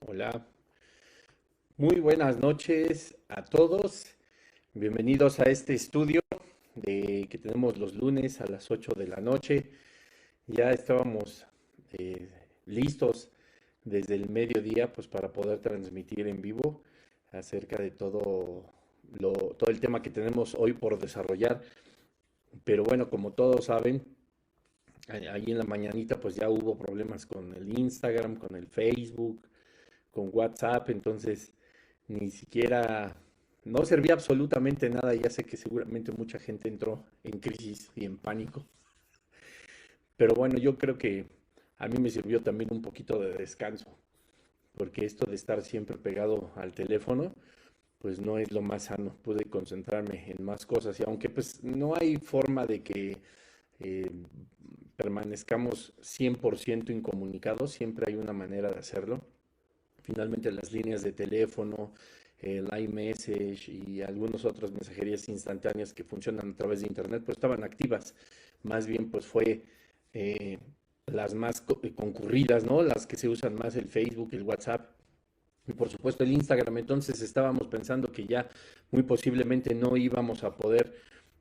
Hola, muy buenas noches a todos. Bienvenidos a este estudio que tenemos los lunes a las 8 de la noche. Ya estábamos eh, listos desde el mediodía pues para poder transmitir en vivo acerca de todo el tema que tenemos hoy por desarrollar. Pero bueno, como todos saben, ahí en la mañanita pues ya hubo problemas con el Instagram, con el Facebook, con WhatsApp, entonces ni siquiera, no servía absolutamente nada. Ya sé que seguramente mucha gente entró en crisis y en pánico, pero bueno, yo creo que a mí me sirvió también un poquito de descanso, porque esto de estar siempre pegado al teléfono, pues no es lo más sano. Pude concentrarme en más cosas y aunque pues no hay forma de que eh, permanezcamos 100% incomunicados, siempre hay una manera de hacerlo. Finalmente las líneas de teléfono, el iMessage y algunas otras mensajerías instantáneas que funcionan a través de Internet, pues estaban activas. Más bien, pues fue eh, las más concurridas, ¿no? Las que se usan más, el Facebook, el WhatsApp y por supuesto el Instagram. Entonces estábamos pensando que ya muy posiblemente no íbamos a poder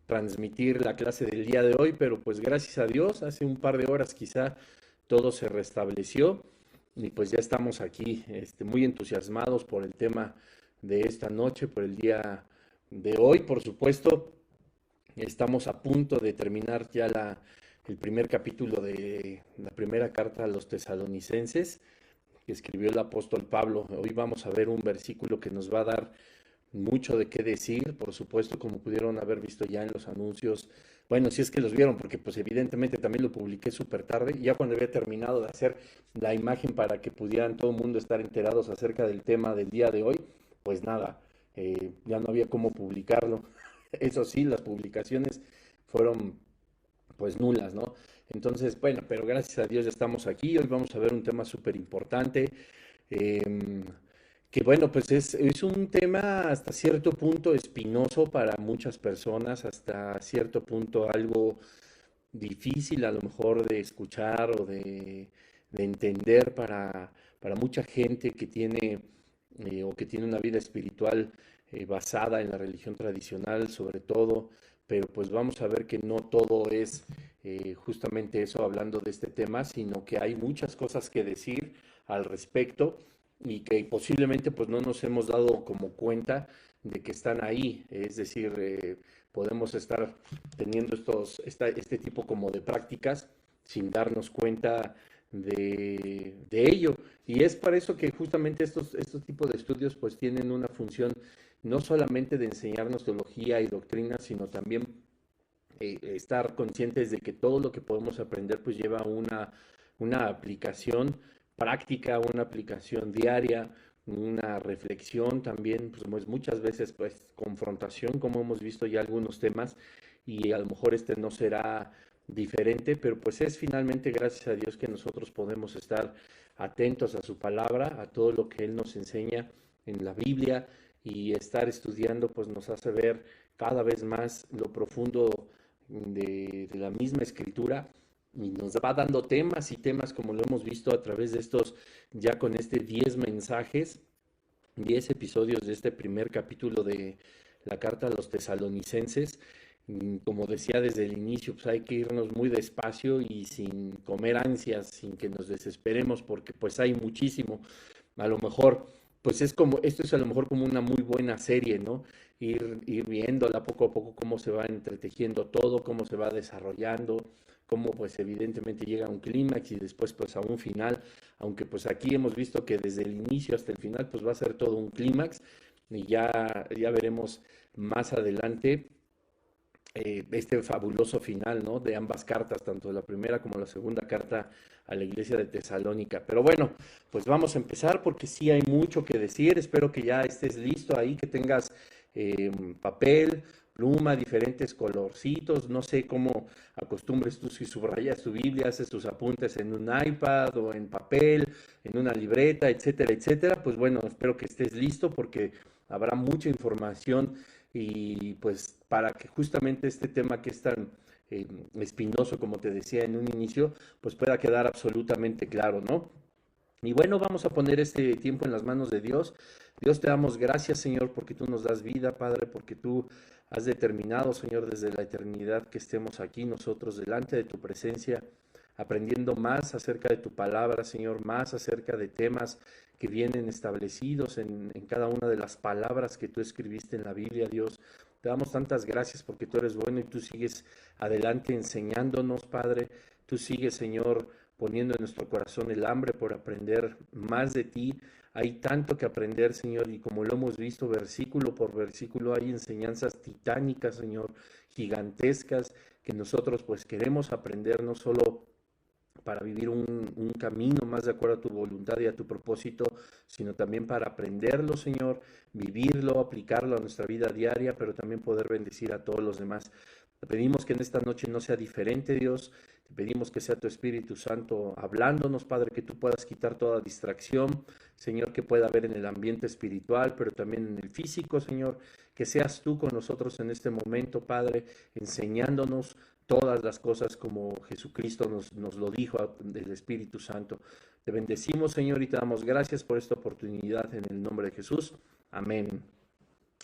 transmitir la clase del día de hoy, pero pues gracias a Dios, hace un par de horas quizá todo se restableció y pues ya estamos aquí, muy entusiasmados por el tema de esta noche, por el día de hoy. Por supuesto, estamos a punto de terminar ya el primer capítulo de la primera carta a los tesalonicenses que escribió el apóstol Pablo. Hoy vamos a ver un versículo que nos va a dar mucho de qué decir, por supuesto, como pudieron haber visto ya en los anuncios. Bueno, si es que los vieron, porque pues evidentemente también lo publiqué súper tarde, ya cuando había terminado de hacer la imagen para que pudieran todo el mundo estar enterados acerca del tema del día de hoy, pues nada, ya no había cómo publicarlo. Eso sí, las publicaciones fueron pues nulas, ¿no? Entonces, bueno, pero gracias a Dios ya estamos aquí. Hoy vamos a ver un tema súper importante. em, que bueno, pues es un tema hasta cierto punto espinoso para muchas personas, hasta cierto punto algo difícil a lo mejor de escuchar o de entender para mucha gente que tiene o que tiene una vida espiritual basada en la religión tradicional sobre todo, pero pues vamos a ver que no todo es justamente eso hablando de este tema, sino que hay muchas cosas que decir al respecto y que posiblemente pues no nos hemos dado como cuenta de que están ahí. Es decir, podemos estar teniendo este tipo como de prácticas sin darnos cuenta de ello. Y es para eso que justamente estos tipos de estudios pues tienen una función no solamente de enseñarnos teología y doctrina, sino también estar conscientes de que todo lo que podemos aprender pues lleva una aplicación práctica, una aplicación diaria, una reflexión también, pues muchas veces pues confrontación, como hemos visto ya algunos temas, y a lo mejor este no será diferente, pero pues es finalmente gracias a Dios que nosotros podemos estar atentos a su palabra, a todo lo que Él nos enseña en la Biblia, y estar estudiando pues nos hace ver cada vez más lo profundo de la misma escritura y nos va dando temas y temas como lo hemos visto a través de estos, ya con 10 mensajes, 10 episodios de este primer capítulo de la carta a los tesalonicenses. Como decía desde el inicio, pues hay que irnos muy despacio y sin comer ansias, sin que nos desesperemos, porque pues hay muchísimo. A lo mejor, pues es como, esto es a lo mejor como una muy buena serie, ¿no? Ir viéndola poco a poco, cómo se va entretejiendo todo, cómo se va desarrollando, cómo pues evidentemente llega a un clímax y después pues a un final, aunque pues aquí hemos visto que desde el inicio hasta el final pues va a ser todo un clímax y ya veremos más adelante este fabuloso final, ¿no? De ambas cartas, tanto la primera como la segunda carta a la iglesia de Tesalónica. Pero bueno, pues vamos a empezar porque sí hay mucho que decir. Espero que ya estés listo ahí, que tengas papel, pluma, diferentes colorcitos. No sé cómo acostumbres tú si subrayas tu Biblia, haces tus apuntes en un iPad o en papel, en una libreta, etcétera, etcétera. Pues bueno, espero que estés listo porque habrá mucha información y pues para que justamente este tema que es tan espinoso, como te decía en un inicio, pues pueda quedar absolutamente claro, ¿no? Y bueno, vamos a poner este tiempo en las manos de Dios. Dios, te damos gracias, Señor, porque tú nos das vida, Padre, porque tú has determinado, Señor, desde la eternidad que estemos aquí nosotros delante de tu presencia, aprendiendo más acerca de tu palabra, Señor, más acerca de temas que vienen establecidos en cada una de las palabras que tú escribiste en la Biblia, Dios. Te damos tantas gracias porque tú eres bueno y tú sigues adelante enseñándonos, Padre. Tú sigues, Señor, poniendo en nuestro corazón el hambre por aprender más de ti. Hay tanto que aprender, Señor, y como lo hemos visto versículo por versículo, hay enseñanzas titánicas, Señor, gigantescas, que nosotros pues queremos aprender no solo para vivir un camino más de acuerdo a tu voluntad y a tu propósito, sino también para aprenderlo, Señor, vivirlo, aplicarlo a nuestra vida diaria, pero también poder bendecir a todos los demás. Te pedimos que en esta noche no sea diferente, Dios. Te pedimos que sea tu Espíritu Santo hablándonos, Padre, que tú puedas quitar toda distracción, Señor, que pueda haber en el ambiente espiritual, pero también en el físico, Señor. Que seas tú con nosotros en este momento, Padre, enseñándonos todas las cosas como Jesucristo nos lo dijo del Espíritu Santo. Te bendecimos, Señor, y te damos gracias por esta oportunidad en el nombre de Jesús. Amén.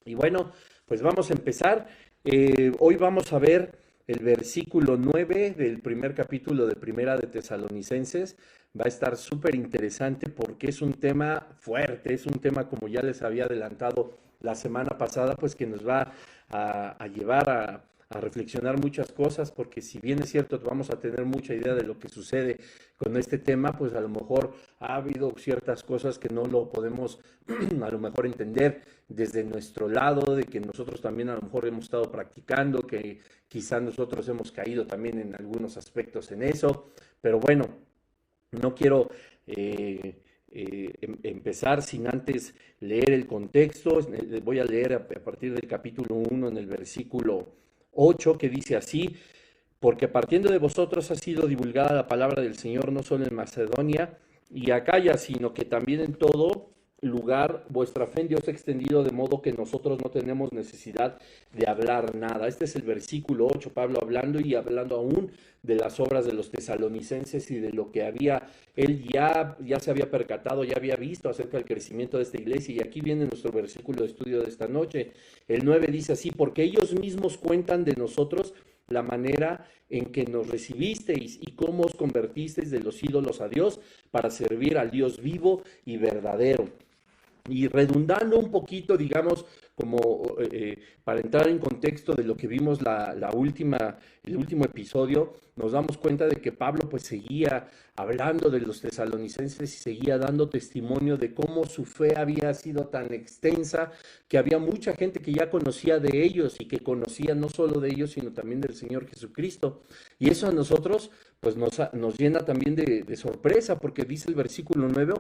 Y bueno, pues vamos a empezar. Hoy vamos a ver el versículo 9 del primer capítulo de Primera de Tesalonicenses. Va a estar súper interesante porque es un tema fuerte, es un tema, como ya les había adelantado la semana pasada, pues que nos va a llevar a reflexionar muchas cosas, porque si bien es cierto que vamos a tener mucha idea de lo que sucede con este tema, pues a lo mejor ha habido ciertas cosas que no lo podemos a lo mejor entender desde nuestro lado, de que nosotros también a lo mejor hemos estado practicando, que quizá nosotros hemos caído también en algunos aspectos en eso, pero bueno, no quiero empezar sin antes leer el contexto. Voy a leer a partir del capítulo 1 en el versículo 8, que dice así: porque partiendo de vosotros ha sido divulgada la palabra del Señor no solo en Macedonia y Acaya, sino que también en todo lugar vuestra fe en Dios ha extendido, de modo que nosotros no tenemos necesidad de hablar nada. Este es el versículo 8, Pablo hablando y hablando aún de las obras de los tesalonicenses y de lo que él ya se había percatado, ya había visto acerca del crecimiento de esta iglesia. Y aquí viene nuestro versículo de estudio de esta noche. El 9 dice así: porque ellos mismos cuentan de nosotros la manera en que nos recibisteis y cómo os convertisteis de los ídolos a Dios para servir al Dios vivo y verdadero. Y redundando un poquito, digamos, como para entrar en contexto de lo que vimos el último episodio, nos damos cuenta de que Pablo pues seguía hablando de los tesalonicenses y seguía dando testimonio de cómo su fe había sido tan extensa, que había mucha gente que ya conocía de ellos y que conocía no solo de ellos, sino también del Señor Jesucristo. Y eso a nosotros pues nos llena también de sorpresa, porque dice el versículo 9,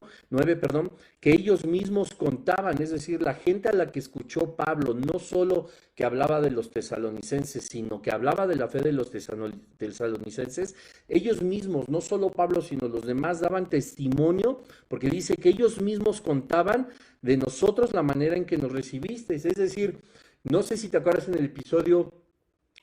que ellos mismos contaban, es decir, la gente a la que escuchó Pablo, no solo que hablaba de los tesalonicenses, sino que hablaba de la fe de los tesalonicenses, ellos mismos, no solo Pablo, sino los demás daban testimonio, porque dice que ellos mismos contaban de nosotros la manera en que nos recibisteis. Es decir, no sé si te acuerdas en el episodio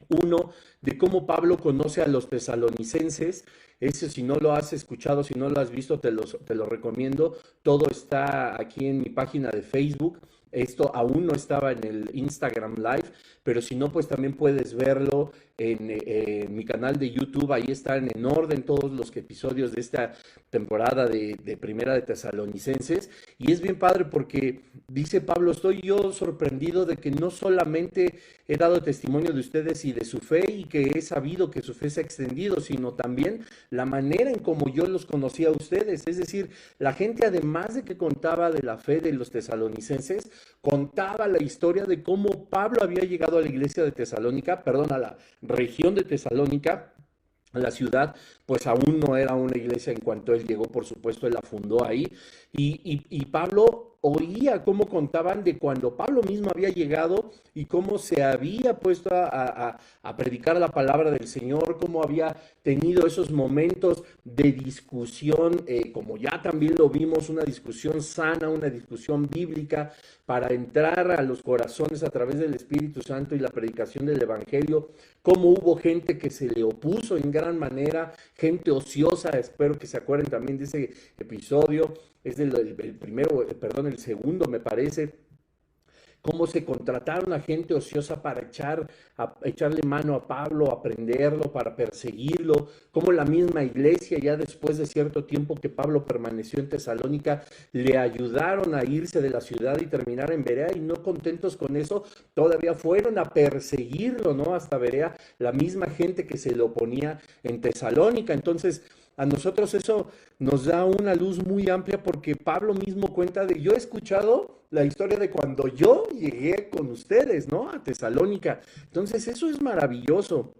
1 de cómo Pablo conoce a los tesalonicenses. Eso, si no lo has escuchado, si no lo has visto, te lo recomiendo. Todo está aquí en mi página de Facebook. Esto aún no estaba en el Instagram Live, pero si no, pues también puedes verlo en mi canal de YouTube. Ahí están en orden todos los episodios de esta temporada de Primera de Tesalonicenses. Y es bien padre porque dice Pablo: estoy yo sorprendido de que no solamente he dado testimonio de ustedes y de su fe, y que he sabido que su fe se ha extendido, sino también la manera en cómo yo los conocí a ustedes. Es decir, la gente, además de que contaba de la fe de los tesalonicenses, contaba la historia de cómo Pablo había llegado a la iglesia de Tesalónica, perdón, a la región de Tesalónica. La ciudad pues aún no era una iglesia en cuanto él llegó. Por supuesto, él la fundó ahí, y Pablo oía cómo contaban de cuando Pablo mismo había llegado y cómo se había puesto a predicar la palabra del Señor, cómo había tenido esos momentos de discusión, como ya también lo vimos, una discusión sana, una discusión bíblica, para entrar a los corazones a través del Espíritu Santo y la predicación del Evangelio, cómo hubo gente que se le opuso en gran manera, gente ociosa. Espero que se acuerden también de ese episodio, es el segundo me parece, cómo se contrataron a gente ociosa para echarle mano a Pablo, a prenderlo, para perseguirlo, cómo la misma iglesia, ya después de cierto tiempo que Pablo permaneció en Tesalónica, le ayudaron a irse de la ciudad y terminar en Berea, y no contentos con eso, todavía fueron a perseguirlo, ¿no? Hasta Berea, la misma gente que se le oponía en Tesalónica. Entonces, a nosotros eso nos da una luz muy amplia, porque Pablo mismo cuenta yo he escuchado la historia de cuando yo llegué con ustedes, ¿no? A Tesalónica. Entonces eso es maravilloso.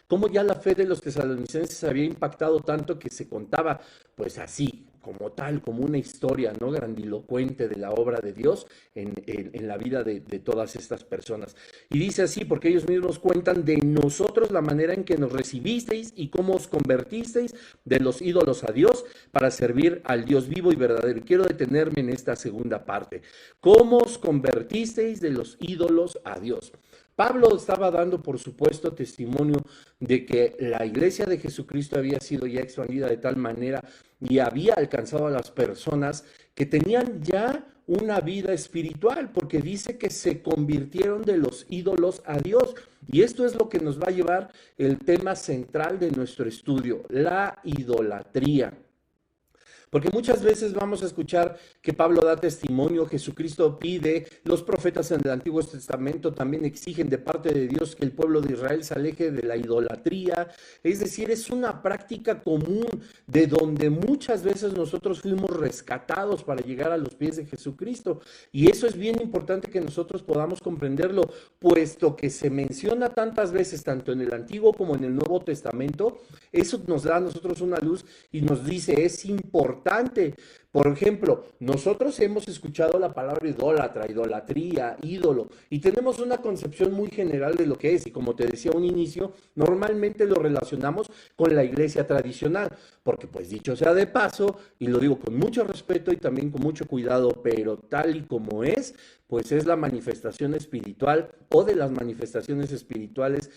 Cómo ya la fe de los tesalonicenses había impactado tanto que se contaba, pues así, como tal, como una historia, ¿no? Grandilocuente de la obra de Dios en la vida de todas estas personas. Y dice así, porque ellos mismos cuentan de nosotros la manera en que nos recibisteis y cómo os convertisteis de los ídolos a Dios para servir al Dios vivo y verdadero. Y quiero detenerme en esta segunda parte. ¿Cómo os convertisteis de los ídolos a Dios? Pablo estaba dando, por supuesto, testimonio de que la iglesia de Jesucristo había sido ya expandida de tal manera y había alcanzado a las personas que tenían ya una vida espiritual, porque dice que se convirtieron de los ídolos a Dios. Y esto es lo que nos va a llevar el tema central de nuestro estudio, la idolatría. Porque muchas veces vamos a escuchar que Pablo da testimonio, Jesucristo pide, los profetas en el Antiguo Testamento también exigen de parte de Dios que el pueblo de Israel se aleje de la idolatría. Es decir, es una práctica común de donde muchas veces nosotros fuimos rescatados para llegar a los pies de Jesucristo. Y eso es bien importante que nosotros podamos comprenderlo, puesto que se menciona tantas veces, tanto en el Antiguo como en el Nuevo Testamento. Eso nos da a nosotros una luz y nos dice, es importante. Por ejemplo, nosotros hemos escuchado la palabra idólatra, idolatría, ídolo, y tenemos una concepción muy general de lo que es, y como te decía a un inicio, normalmente lo relacionamos con la iglesia tradicional, porque pues dicho sea de paso, y lo digo con mucho respeto y también con mucho cuidado, pero tal y como es, pues es la manifestación espiritual o de las manifestaciones espirituales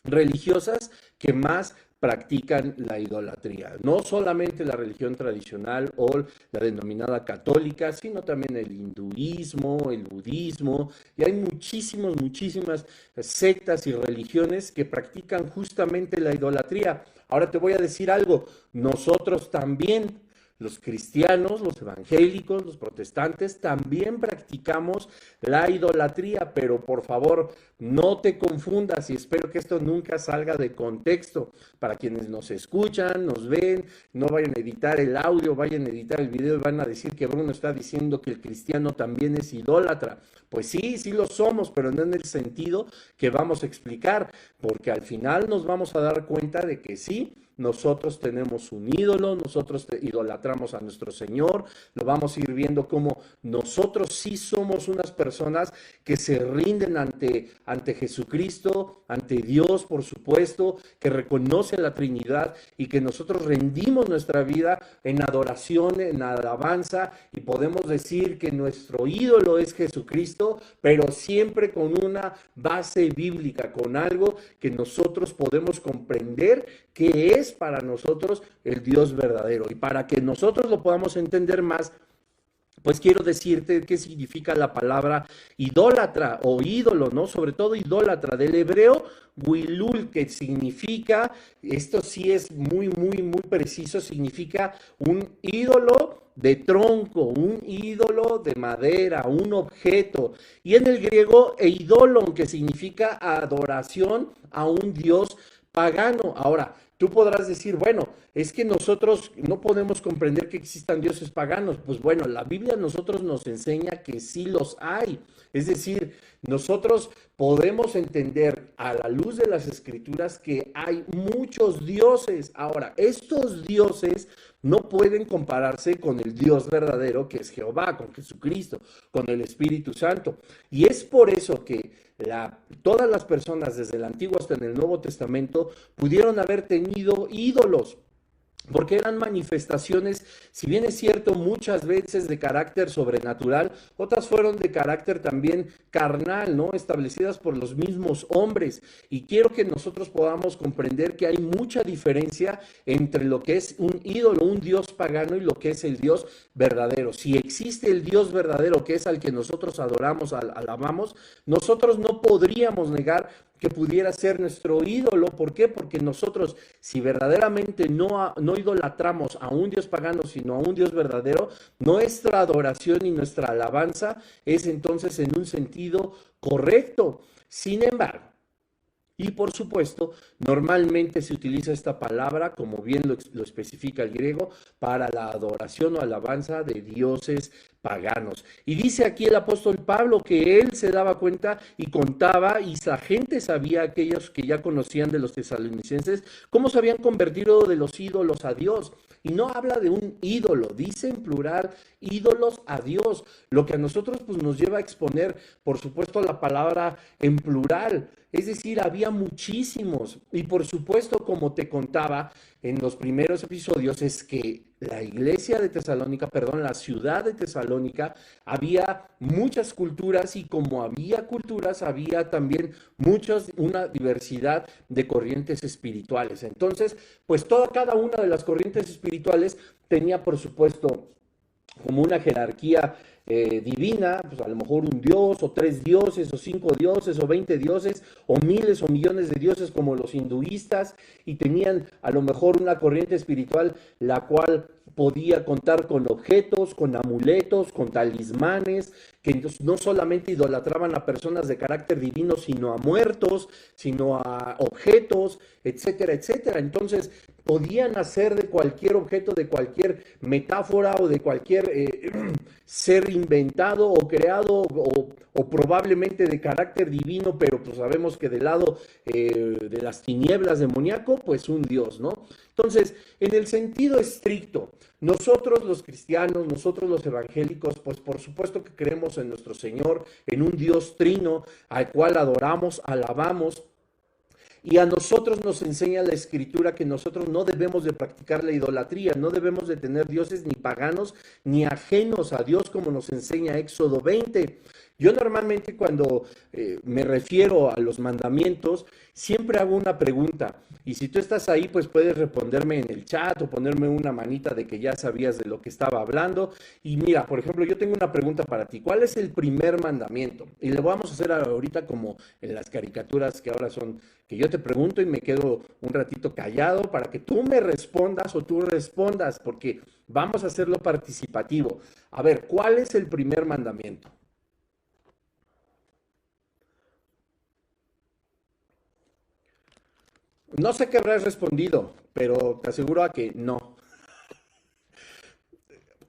religiosas que más practican la idolatría. No solamente la religión tradicional o la denominada católica, sino también el hinduismo, el budismo, y hay muchísimas sectas y religiones que practican justamente la idolatría. Ahora te voy a decir algo, nosotros también, los cristianos, los evangélicos, los protestantes, también practicamos la idolatría, pero por favor, no te confundas, y espero que esto nunca salga de contexto. Para quienes nos escuchan, nos ven, no vayan a editar el audio, vayan a editar el video y van a decir que Bruno está diciendo que el cristiano también es idólatra. Pues sí lo somos, pero no en el sentido que vamos a explicar, porque al final nos vamos a dar cuenta de que sí, nosotros tenemos un ídolo, nosotros idolatramos a nuestro Señor, lo vamos a ir viendo como nosotros sí somos unas personas que se rinden ante Jesucristo, ante Dios, por supuesto, que reconocen la Trinidad y que nosotros rendimos nuestra vida en adoración, en alabanza, y podemos decir que nuestro ídolo es Jesucristo, pero siempre con una base bíblica, con algo que nosotros podemos comprender que es para nosotros el Dios verdadero. Y para que nosotros lo podamos entender más, pues quiero decirte qué significa la palabra idólatra o ídolo, ¿no? Sobre todo idólatra, del hebreo wilul, que significa, esto sí es muy preciso, significa un ídolo de tronco, un ídolo de madera, un objeto. Y en el griego, eidolon, que significa adoración a un dios pagano. Ahora, tú podrás decir, bueno, es que nosotros no podemos comprender que existan dioses paganos. Pues bueno, la Biblia a nosotros nos enseña que sí los hay. Es decir, nosotros podemos entender a la luz de las Escrituras que hay muchos dioses. Ahora, estos dioses no pueden compararse con el Dios verdadero que es Jehová, con Jesucristo, con el Espíritu Santo. Y es por eso que todas las personas desde el Antiguo hasta en el Nuevo Testamento pudieron haber tenido ídolos, porque eran manifestaciones, si bien es cierto, muchas veces de carácter sobrenatural, otras fueron de carácter también carnal, ¿no? Establecidas por los mismos hombres. Y quiero que nosotros podamos comprender que hay mucha diferencia entre lo que es un ídolo, un dios pagano, y lo que es el Dios verdadero. Si existe el Dios verdadero, que es al que nosotros adoramos, alabamos, nosotros no podríamos negar que pudiera ser nuestro ídolo. ¿Por qué? Porque nosotros, si verdaderamente no idolatramos a un Dios pagano, sino a un Dios verdadero, nuestra adoración y nuestra alabanza es entonces en un sentido correcto. Sin embargo, y por supuesto, normalmente se utiliza esta palabra, como bien lo especifica el griego, para la adoración o alabanza de dioses paganos. Y dice aquí el apóstol Pablo que él se daba cuenta y contaba, y la gente sabía, aquellos que ya conocían de los tesalonicenses, cómo se habían convertido de los ídolos a Dios. Y no habla de un ídolo, dice en plural, ídolos a Dios, lo que a nosotros pues nos lleva a exponer, por supuesto, la palabra en plural. Es decir, había muchísimos. Y por supuesto, como te contaba en los primeros episodios, es que la iglesia de Tesalónica, perdón, la ciudad de Tesalónica, había muchas culturas, y como había culturas, había también una diversidad de corrientes espirituales. Entonces, pues cada una de las corrientes espirituales tenía, por supuesto, como una jerarquía divina, pues a lo mejor un dios, o 3 dioses, o 5 dioses, o 20 dioses, o miles o millones de dioses como los hinduistas, y tenían a lo mejor una corriente espiritual la cual podía contar con objetos, con amuletos, con talismanes, que no solamente idolatraban a personas de carácter divino, sino a muertos, sino a objetos, etcétera, etcétera. Entonces, podían hacer de cualquier objeto, de cualquier metáfora o de cualquier ser inventado o creado o probablemente de carácter divino, pero pues sabemos que del lado de las tinieblas demoníaco, pues un Dios, ¿no? Entonces, en el sentido estricto, nosotros los cristianos, nosotros los evangélicos, pues por supuesto que creemos en nuestro Señor, en un Dios trino, al cual adoramos, alabamos. Y a nosotros nos enseña la Escritura que nosotros no debemos de practicar la idolatría, no debemos de tener dioses ni paganos ni ajenos a Dios, como nos enseña Éxodo 20. Yo normalmente cuando me refiero a los mandamientos, siempre hago una pregunta. Y si tú estás ahí, pues puedes responderme en el chat o ponerme una manita de que ya sabías de lo que estaba hablando. Y mira, por ejemplo, yo tengo una pregunta para ti. ¿Cuál es el primer mandamiento? Y le vamos a hacer ahorita como en las caricaturas que ahora son, que yo te pregunto y me quedo un ratito callado para que tú me respondas o tú respondas, porque vamos a hacerlo participativo. A ver, ¿cuál es el primer mandamiento? No sé qué habrás respondido, pero te aseguro a que no.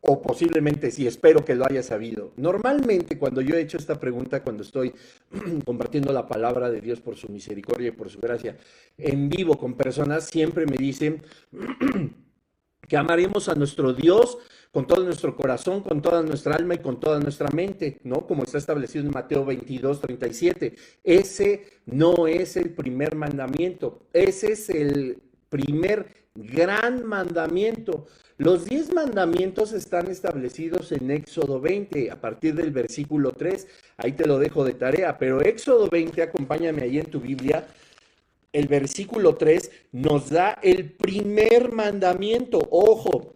O posiblemente sí, espero que lo hayas sabido. Normalmente cuando yo he hecho esta pregunta, cuando estoy compartiendo la palabra de Dios por su misericordia y por su gracia en vivo con personas, siempre me dicen que amaremos a nuestro Dios con todo nuestro corazón, con toda nuestra alma y con toda nuestra mente, ¿no? Como está establecido en Mateo 22:37. Ese no es el primer mandamiento, ese es el primer gran mandamiento. Los 10 mandamientos están establecidos en Éxodo 20, a partir del versículo 3. Ahí te lo dejo de tarea, pero Éxodo 20, acompáñame ahí en tu Biblia. El versículo 3 nos da el primer mandamiento. Ojo,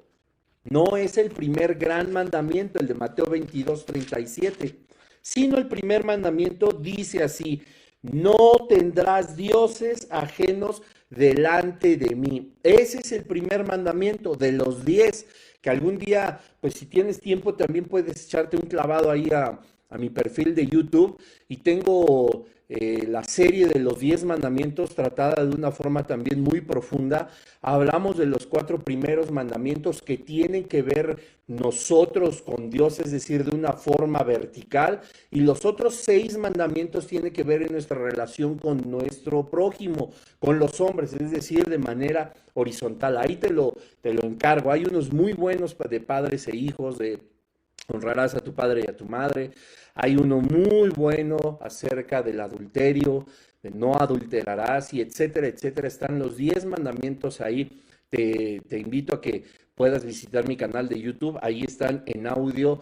no es el primer gran mandamiento, el de Mateo 22:37, sino el primer mandamiento dice así: no tendrás dioses ajenos delante de mí. Ese es el primer mandamiento de los 10, que algún día, pues si tienes tiempo, también puedes echarte un clavado ahí a mi perfil de YouTube y tengo la serie de los 10 mandamientos tratada de una forma también muy profunda. Hablamos de los 4 primeros mandamientos que tienen que ver nosotros con Dios, es decir, de una forma vertical, y los otros 6 mandamientos tienen que ver en nuestra relación con nuestro prójimo, con los hombres, es decir, de manera horizontal. Ahí te lo encargo. Hay unos muy buenos de padres e hijos, de honrarás a tu padre y a tu madre. Hay uno muy bueno acerca del adulterio, de no adulterarás, y etcétera, etcétera. Están los 10 mandamientos ahí. Te invito a que puedas visitar mi canal de YouTube. Ahí están en audio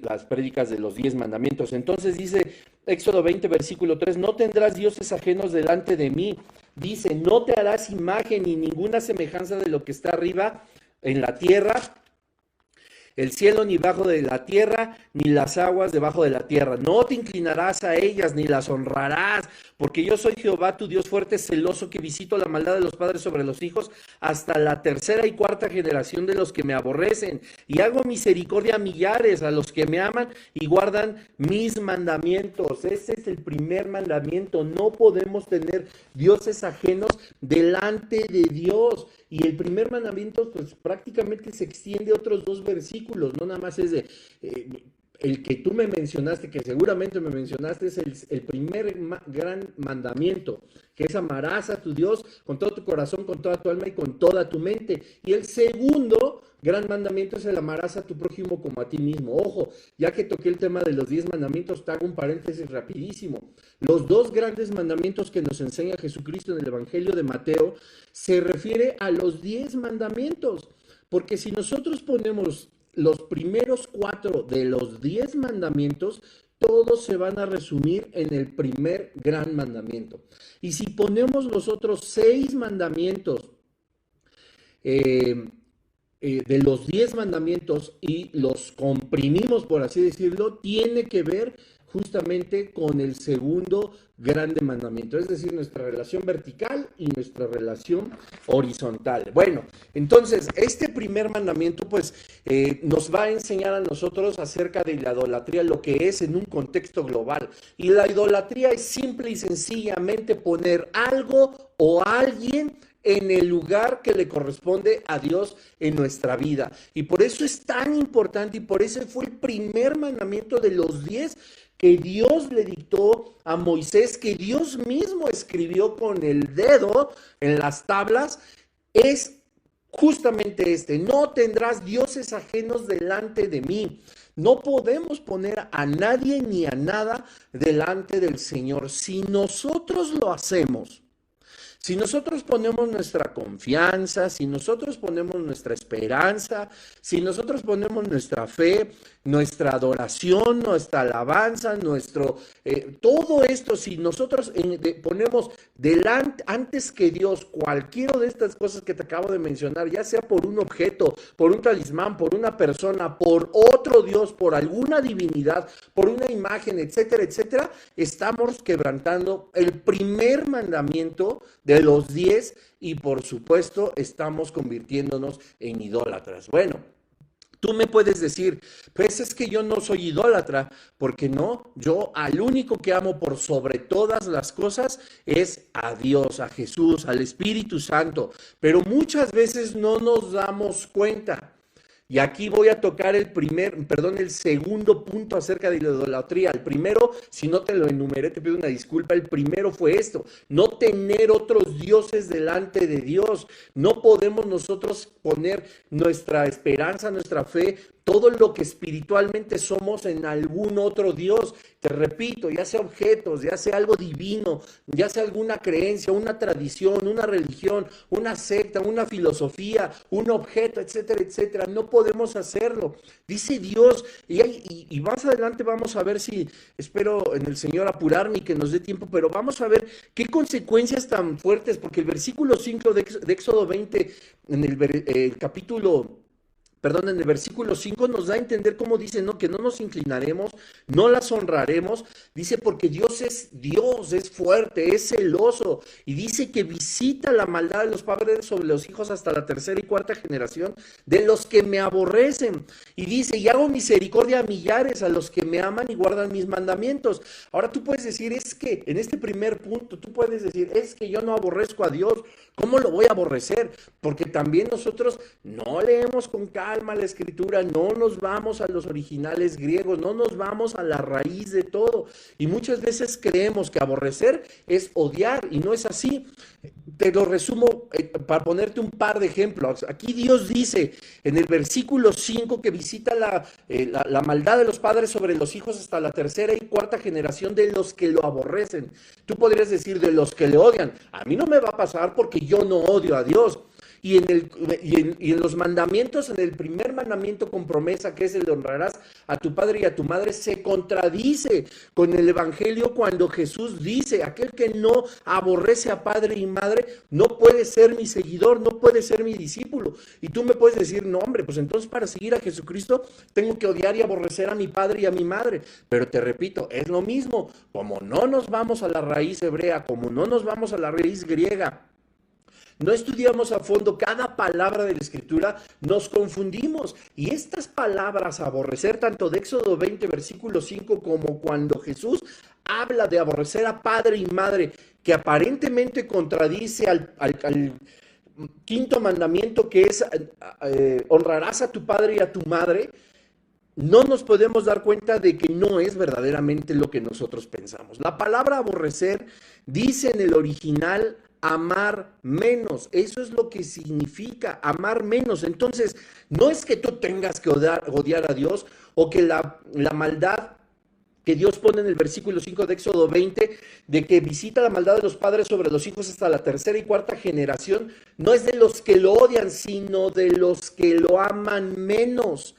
las prédicas de los 10 mandamientos. Entonces dice Éxodo 20, versículo 3, no tendrás dioses ajenos delante de mí. Dice, no te harás imagen ni ninguna semejanza de lo que está arriba en la tierra, el cielo ni bajo de la tierra, ni las aguas debajo de la tierra. No te inclinarás a ellas, ni las honrarás, porque yo soy Jehová, tu Dios fuerte, celoso, que visito la maldad de los padres sobre los hijos, hasta la tercera y cuarta generación de los que me aborrecen. Y hago misericordia a millares, a los que me aman y guardan mis mandamientos. Ese es el primer mandamiento. No podemos tener dioses ajenos delante de Dios. Y el primer mandamiento, pues prácticamente se extiende a otros 2 versículos, no nada más es de el que tú me mencionaste, que seguramente me mencionaste, es el primer gran mandamiento, que es amarás a tu Dios con todo tu corazón, con toda tu alma y con toda tu mente. Y el segundo gran mandamiento es el amarás a tu prójimo como a ti mismo. Ojo, ya que toqué el tema de los 10 mandamientos, te hago un paréntesis rapidísimo. Los 2 grandes mandamientos que nos enseña Jesucristo en el Evangelio de Mateo se refiere a los 10 mandamientos, porque si nosotros ponemos los primeros 4 de los 10 mandamientos, todos se van a resumir en el primer gran mandamiento. Y si ponemos los otros 6 mandamientos de los 10 mandamientos y los comprimimos, por así decirlo, tiene que ver justamente con el segundo grande mandamiento, es decir, nuestra relación vertical y nuestra relación horizontal. Bueno, entonces, este primer mandamiento, pues, nos va a enseñar a nosotros acerca de la idolatría, lo que es en un contexto global. Y la idolatría es simple y sencillamente poner algo o alguien en el lugar que le corresponde a Dios en nuestra vida. Y por eso es tan importante, y por eso fue el primer mandamiento de los 10 que Dios le dictó a Moisés, que Dios mismo escribió con el dedo en las tablas, es justamente este: no tendrás dioses ajenos delante de mí. No podemos poner a nadie ni a nada delante del Señor. Si nosotros lo hacemos, si nosotros ponemos nuestra confianza, si nosotros ponemos nuestra esperanza, si nosotros ponemos nuestra fe, nuestra adoración, nuestra alabanza, todo esto, si nosotros ponemos delante, antes que Dios, cualquiera de estas cosas que te acabo de mencionar, ya sea por un objeto, por un talismán, por una persona, por otro Dios, por alguna divinidad, por una imagen, etcétera, etcétera, estamos quebrantando el primer mandamiento de los 10 y por supuesto estamos convirtiéndonos en idólatras. Bueno, tú me puedes decir, pues es que yo no soy idólatra, porque no, yo al único que amo por sobre todas las cosas es a Dios, a Jesús, al Espíritu Santo, pero muchas veces no nos damos cuenta. Y aquí voy a tocar el segundo punto acerca de la idolatría. El primero, si no te lo enumeré, te pido una disculpa. El primero fue esto: no tener otros dioses delante de Dios. No podemos nosotros poner nuestra esperanza, nuestra fe, todo lo que espiritualmente somos en algún otro Dios. Te repito, ya sea objetos, ya sea algo divino, ya sea alguna creencia, una tradición, una religión, una secta, una filosofía, un objeto, etcétera, etcétera. No podemos hacerlo. Dice Dios, y más adelante vamos a ver si, espero en el Señor apurarme y que nos dé tiempo, pero vamos a ver qué consecuencias tan fuertes, porque el versículo 5 de Éxodo 20, en el capítulo perdón, en el versículo 5 nos da a entender cómo dice, ¿no? Que no nos inclinaremos, no las honraremos. Dice, porque Dios, es fuerte, es celoso. Y dice que visita la maldad de los padres sobre los hijos hasta la tercera y cuarta generación de los que me aborrecen. Y dice, y hago misericordia a millares, a los que me aman y guardan mis mandamientos. Ahora tú puedes decir, es que en este primer punto, tú puedes decir, es que yo no aborrezco a Dios. ¿Cómo lo voy a aborrecer? Porque también nosotros no leemos con calma la escritura, no nos vamos a los originales griegos, no nos vamos a la raíz de todo. Y muchas veces creemos que aborrecer es odiar y no es así. Te lo resumo para ponerte un par de ejemplos. Aquí Dios dice en el versículo 5 que visita la maldad de los padres sobre los hijos hasta la tercera y cuarta generación de los que lo aborrecen. Tú podrías decir de los que le odian. A mí no me va a pasar porque yo no odio a Dios. Y en los mandamientos, en el primer mandamiento con promesa, que es el de honrarás a tu padre y a tu madre, se contradice con el evangelio cuando Jesús dice, aquel que no aborrece a padre y madre no puede ser mi seguidor, no puede ser mi discípulo. Y tú me puedes decir, no hombre, pues entonces para seguir a Jesucristo tengo que odiar y aborrecer a mi padre y a mi madre. Pero te repito, es lo mismo, como no nos vamos a la raíz hebrea, como no nos vamos a la raíz griega, no estudiamos a fondo cada palabra de la Escritura, nos confundimos. Y estas palabras, aborrecer, tanto de Éxodo 20, versículo 5, como cuando Jesús habla de aborrecer a padre y madre, que aparentemente contradice al quinto mandamiento, que es honrarás a tu padre y a tu madre, no nos podemos dar cuenta de que no es verdaderamente lo que nosotros pensamos. La palabra aborrecer dice en el original amar menos. Eso es lo que significa amar menos. Entonces, no es que tú tengas que odiar a Dios o que la maldad que Dios pone en el versículo 5 de Éxodo 20, de que visita la maldad de los padres sobre los hijos hasta la tercera y cuarta generación, no es de los que lo odian, sino de los que lo aman menos.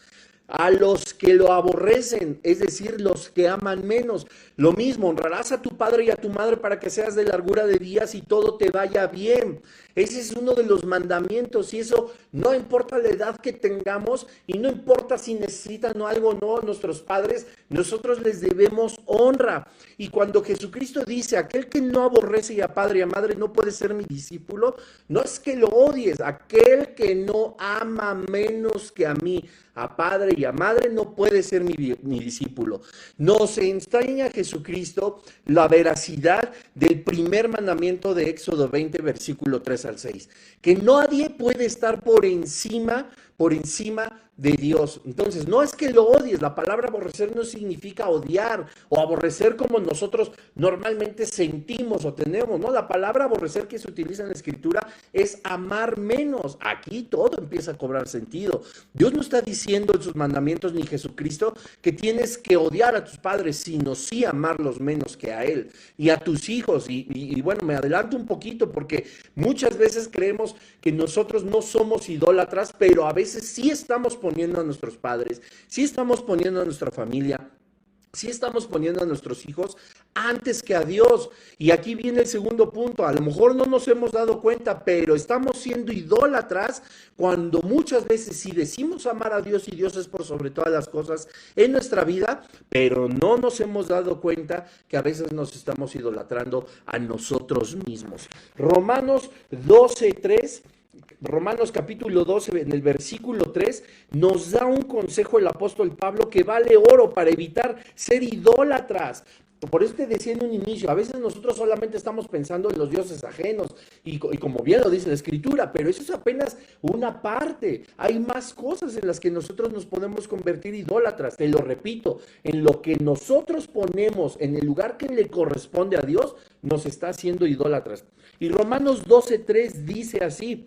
A los que lo aborrecen, es decir, los que aman menos. Lo mismo, honrarás a tu padre y a tu madre para que seas de largura de días y todo te vaya bien. Ese es uno de los mandamientos y eso no importa la edad que tengamos y no importa si necesitan algo o no nuestros padres, nosotros les debemos honra. Y cuando Jesucristo dice, aquel que no aborrece a padre y a madre no puede ser mi discípulo, no es que lo odies, aquel que no ama menos que a mí, a padre y a madre, no puede ser mi discípulo. Nos enseña Jesucristo la veracidad del primer mandamiento de Éxodo 20, versículo 3 al 6, que nadie puede estar por encima de Dios. Entonces, no es que lo odies, la palabra aborrecer no significa odiar o aborrecer como nosotros normalmente sentimos o tenemos, ¿no? La palabra aborrecer que se utiliza en la Escritura es amar menos. Aquí todo empieza a cobrar sentido. Dios no está diciendo en sus mandamientos, ni Jesucristo, que tienes que odiar a tus padres, sino sí amarlos menos que a Él y a tus hijos. Y bueno, me adelanto un poquito porque muchas veces creemos que nosotros no somos idólatras, pero a veces sí estamos poniendo a nuestros padres, sí estamos poniendo a nuestra familia, sí estamos poniendo a nuestros hijos antes que a Dios. Y aquí viene el segundo punto. A lo mejor no nos hemos dado cuenta, pero estamos siendo idólatras cuando muchas veces sí decimos amar a Dios y Dios es por sobre todas las cosas en nuestra vida, pero no nos hemos dado cuenta que a veces nos estamos idolatrando a nosotros mismos. Romanos capítulo 12, en el versículo 3, nos da un consejo el apóstol Pablo que vale oro para evitar ser idólatras. Por eso te decía en un inicio, a veces nosotros solamente estamos pensando en los dioses ajenos y como bien lo dice la Escritura, pero eso es apenas una parte. Hay más cosas en las que nosotros nos podemos convertir idólatras. Te lo repito, en lo que nosotros ponemos en el lugar que le corresponde a Dios, nos está haciendo idólatras. Y Romanos 12:3 dice así: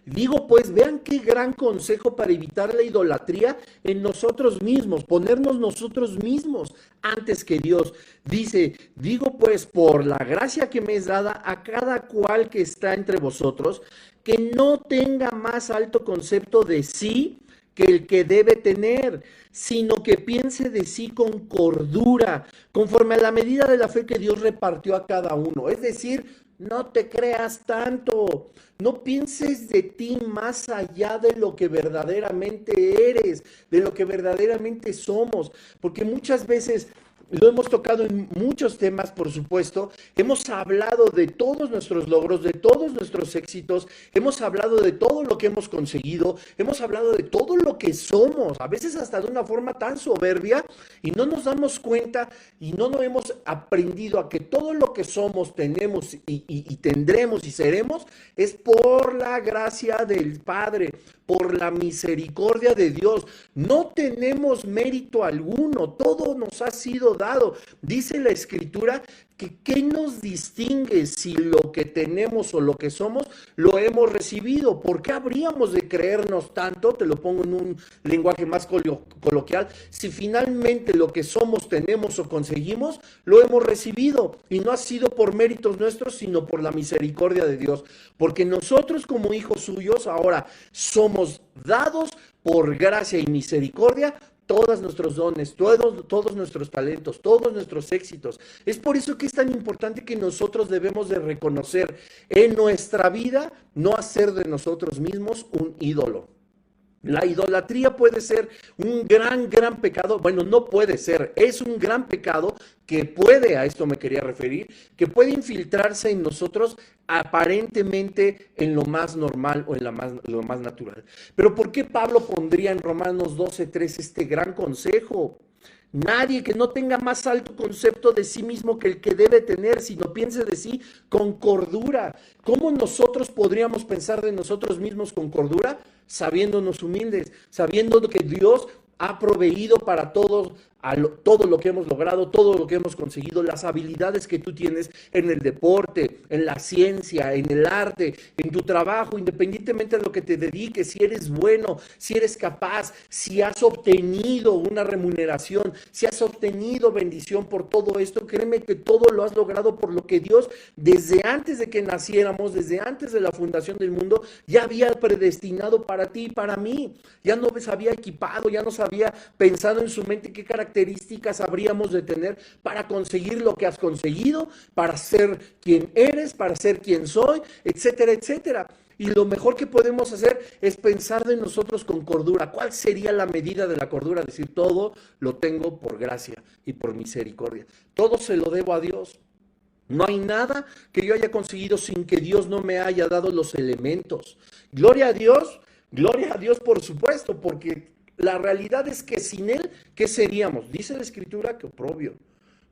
digo pues, vean qué gran consejo para evitar la idolatría en nosotros mismos, ponernos nosotros mismos antes que Dios. Dice, digo pues, por la gracia que me es dada a cada cual que está entre vosotros, que no tenga más alto concepto de sí que el que debe tener, sino que piense de sí con cordura, conforme a la medida de la fe que Dios repartió a cada uno. Es decir, No te creas tanto. No pienses de ti más allá de lo que verdaderamente eres, de lo que verdaderamente somos. Porque muchas veces lo hemos tocado en muchos temas, por supuesto. Hemos hablado de todos nuestros logros, de todos nuestros éxitos. Hemos hablado de todo lo que hemos conseguido. Hemos hablado de todo lo que somos. A veces hasta de una forma tan soberbia y no nos damos cuenta y no nos hemos aprendido a que todo lo que somos, tenemos y tendremos y seremos es por la gracia del Padre, por la misericordia de Dios. No tenemos mérito alguno, todo nos ha sido dado. Dice la Escritura que ¿qué nos distingue si lo que tenemos o lo que somos lo hemos recibido? ¿Por qué habríamos de creernos tanto? Te lo pongo en un lenguaje más coloquial. Si finalmente lo que somos, tenemos o conseguimos, lo hemos recibido. Y no ha sido por méritos nuestros, sino por la misericordia de Dios. Porque nosotros como hijos suyos ahora somos dados por gracia y misericordia todos nuestros dones, todos nuestros talentos, todos nuestros éxitos. Es por eso que es tan importante que nosotros debemos de reconocer en nuestra vida, no hacer de nosotros mismos un ídolo. La idolatría puede ser un gran pecado. Bueno, no puede ser, es un gran pecado que puede, a esto me quería referir, que puede infiltrarse en nosotros aparentemente en lo más normal o en lo más natural. Pero ¿por qué Pablo pondría en Romanos 12:3 este gran consejo? Nadie que no tenga más alto concepto de sí mismo que el que debe tener, sino piense de sí con cordura. ¿Cómo nosotros podríamos pensar de nosotros mismos con cordura? Sabiéndonos humildes, sabiendo que Dios ha proveído para todos, todo lo que hemos logrado, todo lo que hemos conseguido, las habilidades que tú tienes en el deporte, en la ciencia, en el arte, en tu trabajo, independientemente de lo que te dediques, si eres bueno, si eres capaz, si has obtenido una remuneración, si has obtenido bendición por todo esto, créeme que todo lo has logrado por lo que Dios, desde antes de que naciéramos, desde antes de la fundación del mundo, ya había predestinado para ti y para mí. Ya nos había equipado, ya nos había pensado en su mente qué características habríamos de tener para conseguir lo que has conseguido, para ser quien eres, para ser quien soy, etcétera, etcétera. Y lo mejor que podemos hacer es pensar de nosotros con cordura. ¿Cuál sería la medida de la cordura? Decir, todo lo tengo por gracia y por misericordia. Todo se lo debo a Dios. No hay nada que yo haya conseguido sin que Dios no me haya dado los elementos. Gloria a Dios por supuesto, porque la realidad es que sin Él, ¿qué seríamos? Dice la Escritura que oprobio,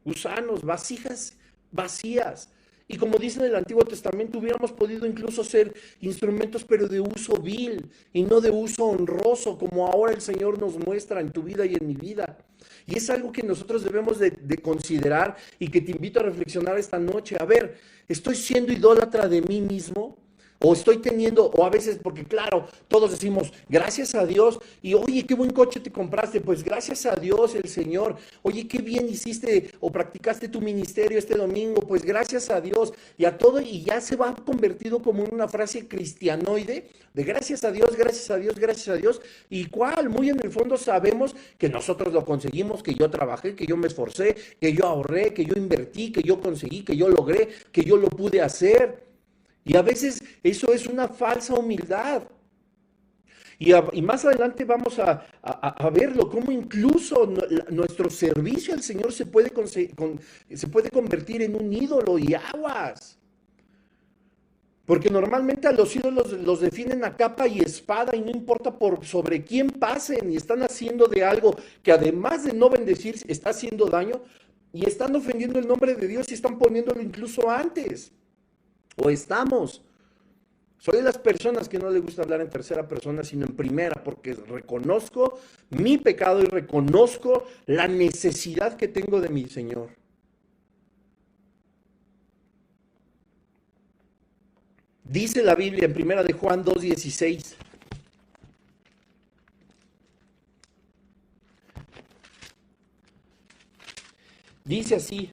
gusanos, vasijas vacías. Y como dice en el Antiguo Testamento, hubiéramos podido incluso ser instrumentos, pero de uso vil y no de uso honroso, como ahora el Señor nos muestra en tu vida y en mi vida. Y es algo que nosotros debemos de considerar y que te invito a reflexionar esta noche. A ver, ¿estoy siendo idólatra de mí mismo? O estoy teniendo, o a veces, porque claro, todos decimos, gracias a Dios, y oye, qué buen coche te compraste, pues gracias a Dios el Señor, oye, qué bien hiciste o practicaste tu ministerio este domingo, pues gracias a Dios, y a todo, y ya se va convertido como en una frase cristianoide, de gracias a Dios, gracias a Dios, gracias a Dios, y cuál, muy en el fondo sabemos que nosotros lo conseguimos, que yo trabajé, que yo me esforcé, que yo ahorré, que yo invertí, que yo conseguí, que yo logré, que yo lo pude hacer. Y a veces eso es una falsa humildad. Y más adelante vamos a verlo, cómo incluso nuestro servicio al Señor se puede convertir en un ídolo y aguas. Porque normalmente a los ídolos los definen a capa y espada y no importa sobre quién pasen y están haciendo de algo que además de no bendecir, está haciendo daño y están ofendiendo el nombre de Dios y están poniéndolo incluso antes. O estamos. Soy de las personas que no le gusta hablar en tercera persona, sino en primera, porque reconozco mi pecado y reconozco la necesidad que tengo de mi Señor. Dice la Biblia en primera de Juan 2:16. Dice así: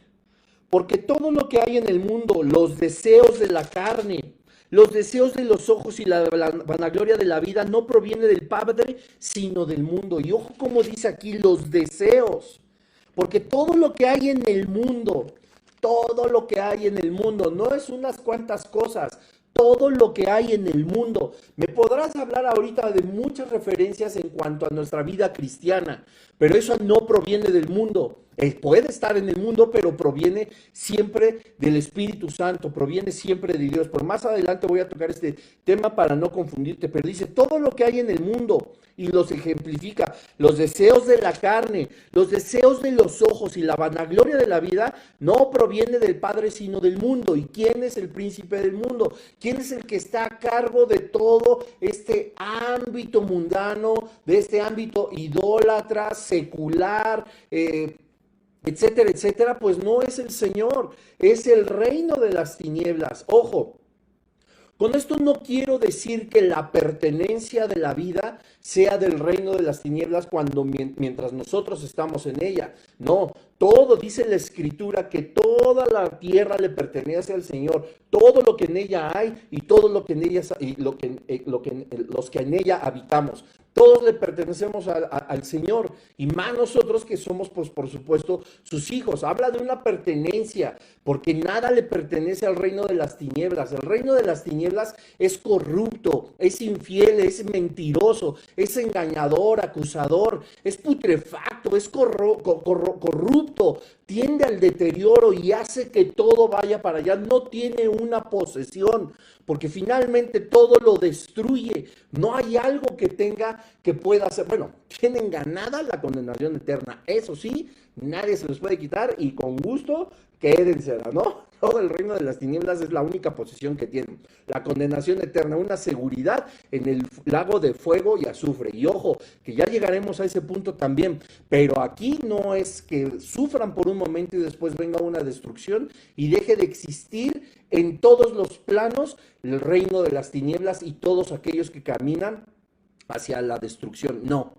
porque todo lo que hay en el mundo, los deseos de la carne, los deseos de los ojos y la vanagloria de la vida no proviene del Padre, sino del mundo. Y ojo como dice aquí, los deseos. Porque todo lo que hay en el mundo, todo lo que hay en el mundo, no es unas cuantas cosas, todo lo que hay en el mundo. Me podrás hablar ahorita de muchas referencias en cuanto a nuestra vida cristiana, pero eso no proviene del mundo. Puede estar en el mundo, pero proviene siempre del Espíritu Santo, proviene siempre de Dios. Por más adelante voy a tocar este tema para no confundirte, pero dice todo lo que hay en el mundo y los ejemplifica: los deseos de la carne, los deseos de los ojos y la vanagloria de la vida no proviene del Padre sino del mundo. ¿Y quién es el príncipe del mundo? ¿Quién es el que está a cargo de todo este ámbito mundano, de este ámbito idólatra, secular, etcétera, etcétera? Pues no es el Señor, es el reino de las tinieblas. Ojo, con esto no quiero decir que la pertenencia de la vida sea del reino de las tinieblas mientras nosotros estamos en ella. No, todo dice la Escritura que toda la tierra le pertenece al Señor, todo lo que en ella hay y todo lo que en ella y los que en ella habitamos. Todos le pertenecemos al Señor, y más nosotros que somos, pues, por supuesto, sus hijos. Habla de una pertenencia, porque nada le pertenece al reino de las tinieblas. El reino de las tinieblas es corrupto, es infiel, es mentiroso, es engañador, acusador, es putrefacto, es corrupto, tiende al deterioro y hace que todo vaya para allá. No tiene una posesión, porque finalmente todo lo destruye. No hay algo que pueda hacer. Bueno, tienen ganada la condenación eterna. Eso sí, nadie se los puede quitar, y con gusto quédensela, ¿no? Todo el reino de las tinieblas es la única posesión que tienen. La condenación eterna, una seguridad en el lago de fuego y azufre. Y ojo, que ya llegaremos a ese punto también. Pero aquí no es que sufran por un momento y después venga una destrucción y deje de existir en todos los planos el reino de las tinieblas y todos aquellos que caminan hacia la destrucción. No.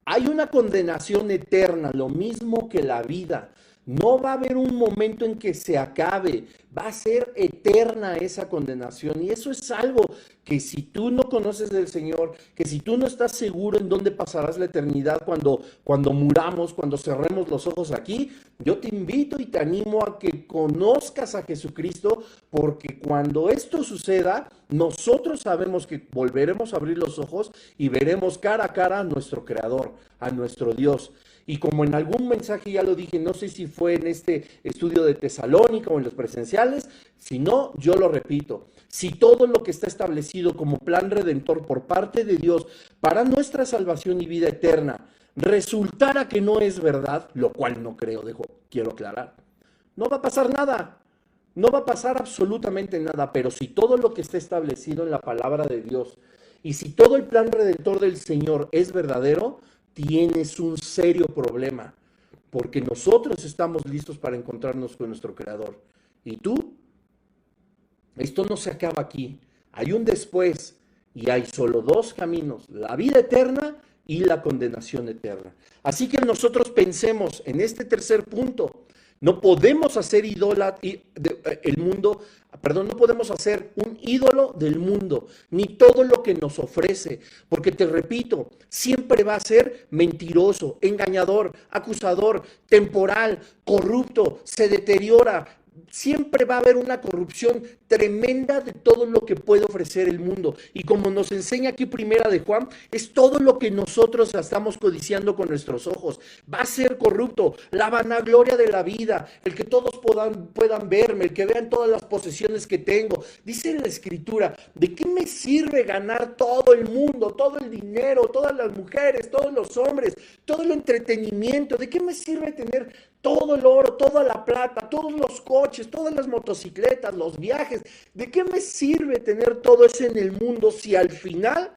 Hay una condenación eterna, lo mismo que la vida. No va a haber un momento en que se acabe, va a ser eterna esa condenación. Y eso es algo que, si tú no conoces del Señor, que si tú no estás seguro en dónde pasarás la eternidad cuando muramos, cuando cerremos los ojos aquí, yo te invito y te animo a que conozcas a Jesucristo, porque cuando esto suceda, nosotros sabemos que volveremos a abrir los ojos y veremos cara a cara a nuestro Creador, a nuestro Dios. Y como en algún mensaje ya lo dije, no sé si fue en este estudio de Tesalónica o en los presenciales, si no, yo lo repito: si todo lo que está establecido como plan redentor por parte de Dios para nuestra salvación y vida eterna resultara que no es verdad, lo cual no creo, quiero aclarar, no va a pasar nada. No va a pasar absolutamente nada. Pero si todo lo que está establecido en la palabra de Dios, y si todo el plan redentor del Señor es verdadero, tienes un serio problema, porque nosotros estamos listos para encontrarnos con nuestro Creador. ¿Y tú? Esto no se acaba aquí. Hay un después, y hay solo dos caminos: la vida eterna y la condenación eterna. Así que nosotros pensemos en este tercer punto. No podemos hacer no podemos hacer un ídolo del mundo, ni todo lo que nos ofrece, porque te repito, siempre va a ser mentiroso, engañador, acusador, temporal, corrupto, se deteriora. Siempre va a haber una corrupción tremenda de todo lo que puede ofrecer el mundo. Y como nos enseña aquí Primera de Juan, es todo lo que nosotros estamos codiciando con nuestros ojos. Va a ser corrupto. La vanagloria de la vida, el que todos puedan verme, el que vean todas las posesiones que tengo. Dice la Escritura: ¿de qué me sirve ganar todo el mundo, todo el dinero, todas las mujeres, todos los hombres, todo el entretenimiento? ¿De qué me sirve tener todo el oro, toda la plata, todos los coches, todas las motocicletas, los viajes? ¿De qué me sirve tener todo eso en el mundo si al final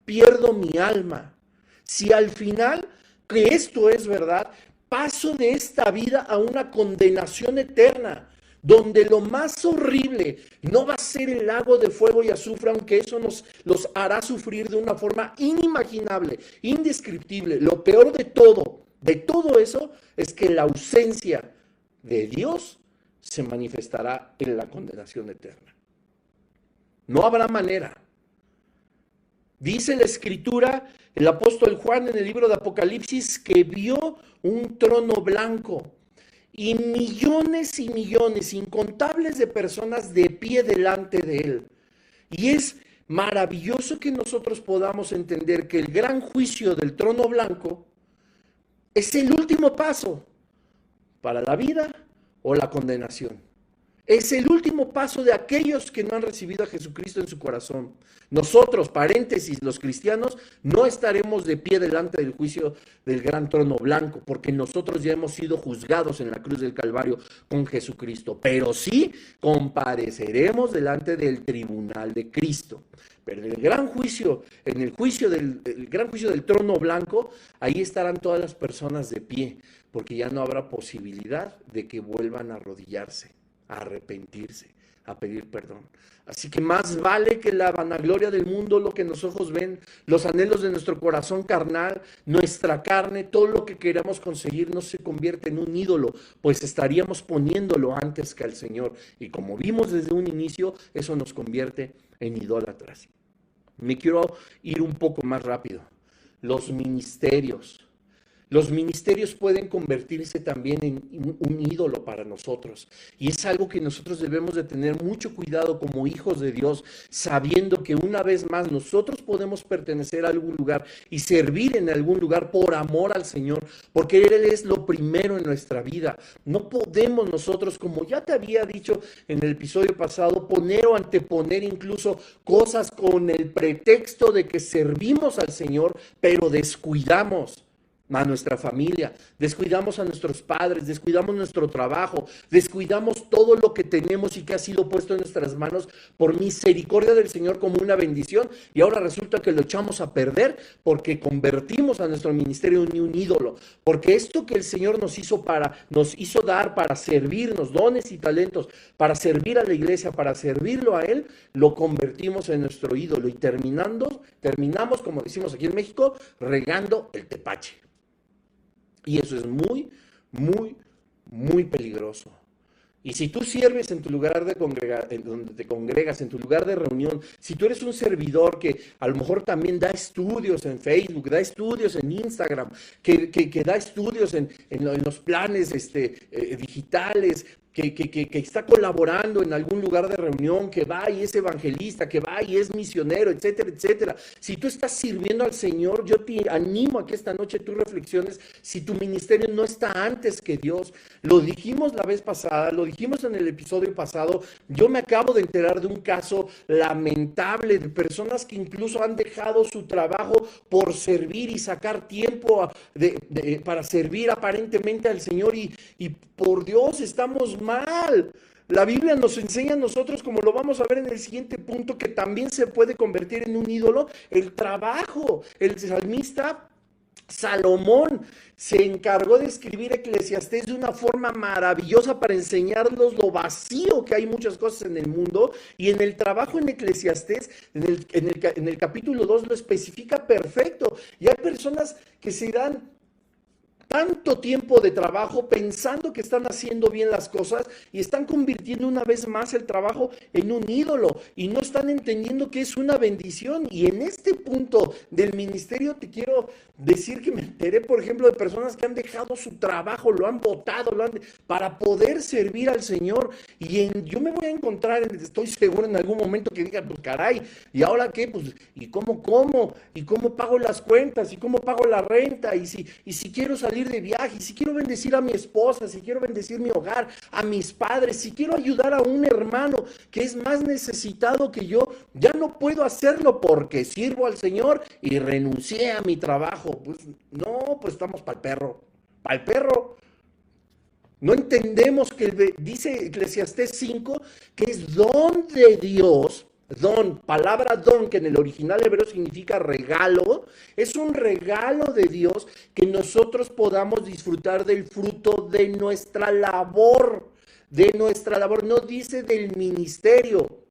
pierdo mi alma? Si al final, que esto es verdad, paso de esta vida a una condenación eterna, donde lo más horrible no va a ser el lago de fuego y azufre, aunque eso los hará sufrir de una forma inimaginable, indescriptible. Lo peor de todo eso, es que la ausencia de Dios se manifestará en la condenación eterna. No habrá manera. Dice la Escritura, el apóstol Juan en el libro de Apocalipsis, que vio un trono blanco y millones, incontables de personas de pie delante de Él. Y es maravilloso que nosotros podamos entender que el gran juicio del trono blanco es el último paso para la vida o la condenación. Es el último paso de aquellos que no han recibido a Jesucristo en su corazón. Nosotros, paréntesis, los cristianos, no estaremos de pie delante del juicio del gran trono blanco, porque nosotros ya hemos sido juzgados en la cruz del Calvario con Jesucristo, pero sí compareceremos delante del tribunal de Cristo. Pero en el gran juicio, el gran juicio del trono blanco, ahí estarán todas las personas de pie, porque ya no habrá posibilidad de que vuelvan a arrodillarse, a arrepentirse, a pedir perdón. Así que más vale que la vanagloria del mundo, lo que los ojos ven, los anhelos de nuestro corazón carnal, nuestra carne, todo lo que queramos conseguir no se convierte en un ídolo, pues estaríamos poniéndolo antes que al Señor. Y como vimos desde un inicio, eso nos convierte en idólatras. Me quiero ir un poco más rápido. Los ministerios. Los ministerios pueden convertirse también en un ídolo para nosotros. Y es algo que nosotros debemos de tener mucho cuidado como hijos de Dios, sabiendo que una vez más nosotros podemos pertenecer a algún lugar y servir en algún lugar por amor al Señor, porque Él es lo primero en nuestra vida. No podemos nosotros, como ya te había dicho en el episodio pasado, poner o anteponer incluso cosas con el pretexto de que servimos al Señor, pero descuidamos a nuestra familia, descuidamos a nuestros padres, descuidamos nuestro trabajo, descuidamos todo lo que tenemos y que ha sido puesto en nuestras manos por misericordia del Señor como una bendición, y ahora resulta que lo echamos a perder porque convertimos a nuestro ministerio en un ídolo, porque esto que el Señor nos hizo dar para servirnos, dones y talentos, para servir a la iglesia, para servirlo a Él, lo convertimos en nuestro ídolo y terminamos, como decimos aquí en México, regando el tepache. Y eso es muy, muy, muy peligroso. Y si tú sirves en tu lugar de donde te congregas, en tu lugar de reunión, si tú eres un servidor que a lo mejor también da estudios en Facebook, da estudios en Instagram, que da estudios en los planes digitales, que está colaborando en algún lugar de reunión, que va y es evangelista, que va y es misionero, etcétera, etcétera. Si tú estás sirviendo al Señor, yo te animo a que esta noche tú reflexiones si tu ministerio no está antes que Dios. Lo dijimos la vez pasada, lo dijimos en el episodio pasado. Yo me acabo de enterar de un caso lamentable de personas que incluso han dejado su trabajo por servir y sacar tiempo para servir aparentemente al Señor, y por Dios estamos mal. La Biblia nos enseña a nosotros, como lo vamos a ver en el siguiente punto, que también se puede convertir en un ídolo el trabajo. El salmista Salomón se encargó de escribir Eclesiastés de una forma maravillosa para enseñarnos lo vacío que hay muchas cosas en el mundo, y en el trabajo en Eclesiastés, en el capítulo 2 lo especifica perfecto. Y hay personas que se dan tanto tiempo de trabajo pensando que están haciendo bien las cosas y están convirtiendo una vez más el trabajo en un ídolo y no están entendiendo que es una bendición. Y en este punto del ministerio te quiero decir que me enteré, por ejemplo, de personas que han dejado su trabajo, lo han botado, para poder servir al Señor. Y yo me voy a encontrar, estoy seguro, en algún momento que diga, pues caray, ¿y ahora qué? Pues, ¿y cómo como? ¿Y cómo pago las cuentas? ¿Y cómo pago la renta? ¿Y si quiero salir de viaje? ¿Y si quiero bendecir a mi esposa? ¿Si quiero bendecir mi hogar? ¿A mis padres? ¿Si quiero ayudar a un hermano que es más necesitado que yo? Ya no puedo hacerlo porque sirvo al Señor y renuncié a mi trabajo. Pues no, pues estamos para el perro. Para el perro. No entendemos que dice Eclesiastés 5 que es don de Dios. Don, palabra don, que en el original hebreo significa regalo, es un regalo de Dios que nosotros podamos disfrutar del fruto de nuestra labor, no dice del ministerio.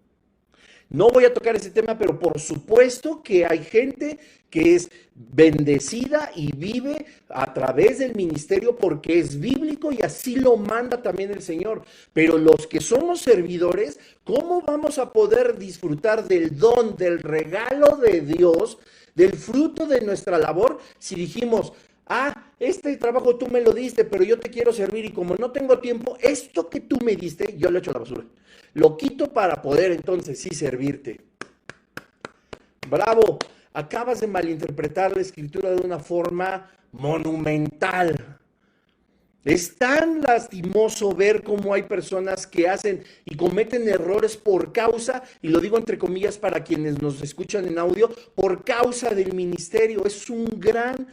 No voy a tocar ese tema, pero por supuesto que hay gente que es bendecida y vive a través del ministerio porque es bíblico y así lo manda también el Señor. Pero los que somos servidores, ¿cómo vamos a poder disfrutar del don, del regalo de Dios, del fruto de nuestra labor, si dijimos, Este trabajo tú me lo diste, pero yo te quiero servir y como no tengo tiempo, esto que tú me diste, yo lo echo a la basura. Lo quito para poder entonces sí servirte. Bravo, acabas de malinterpretar la escritura de una forma monumental. Es tan lastimoso ver cómo hay personas que hacen y cometen errores por causa, y lo digo entre comillas para quienes nos escuchan en audio, por causa del ministerio. Es un gran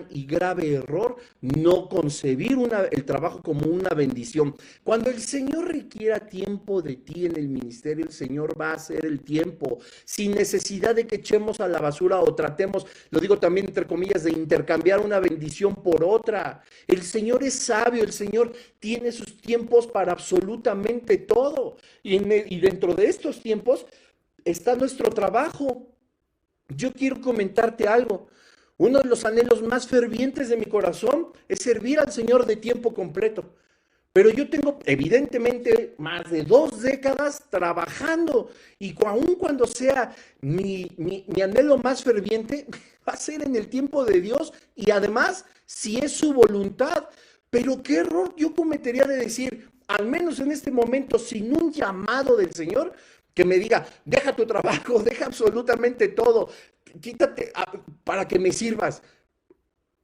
y grave error no concebir el trabajo como una bendición. Cuando el Señor requiera tiempo de ti en el ministerio, el Señor va a hacer el tiempo, sin necesidad de que echemos a la basura o tratemos, lo digo también entre comillas, de intercambiar una bendición por otra. El Señor es sabio, el Señor tiene sus tiempos para absolutamente todo. Y dentro de estos tiempos está nuestro trabajo. Yo quiero comentarte algo. Uno de los anhelos más fervientes de mi corazón es servir al Señor de tiempo completo. Pero yo tengo evidentemente más de 2 décadas trabajando y aun cuando sea mi anhelo más ferviente, va a ser en el tiempo de Dios y además si es su voluntad. Pero qué error yo cometería de decir, al menos en este momento, sin un llamado del Señor, que me diga, deja tu trabajo, deja absolutamente todo, quítate para que me sirvas.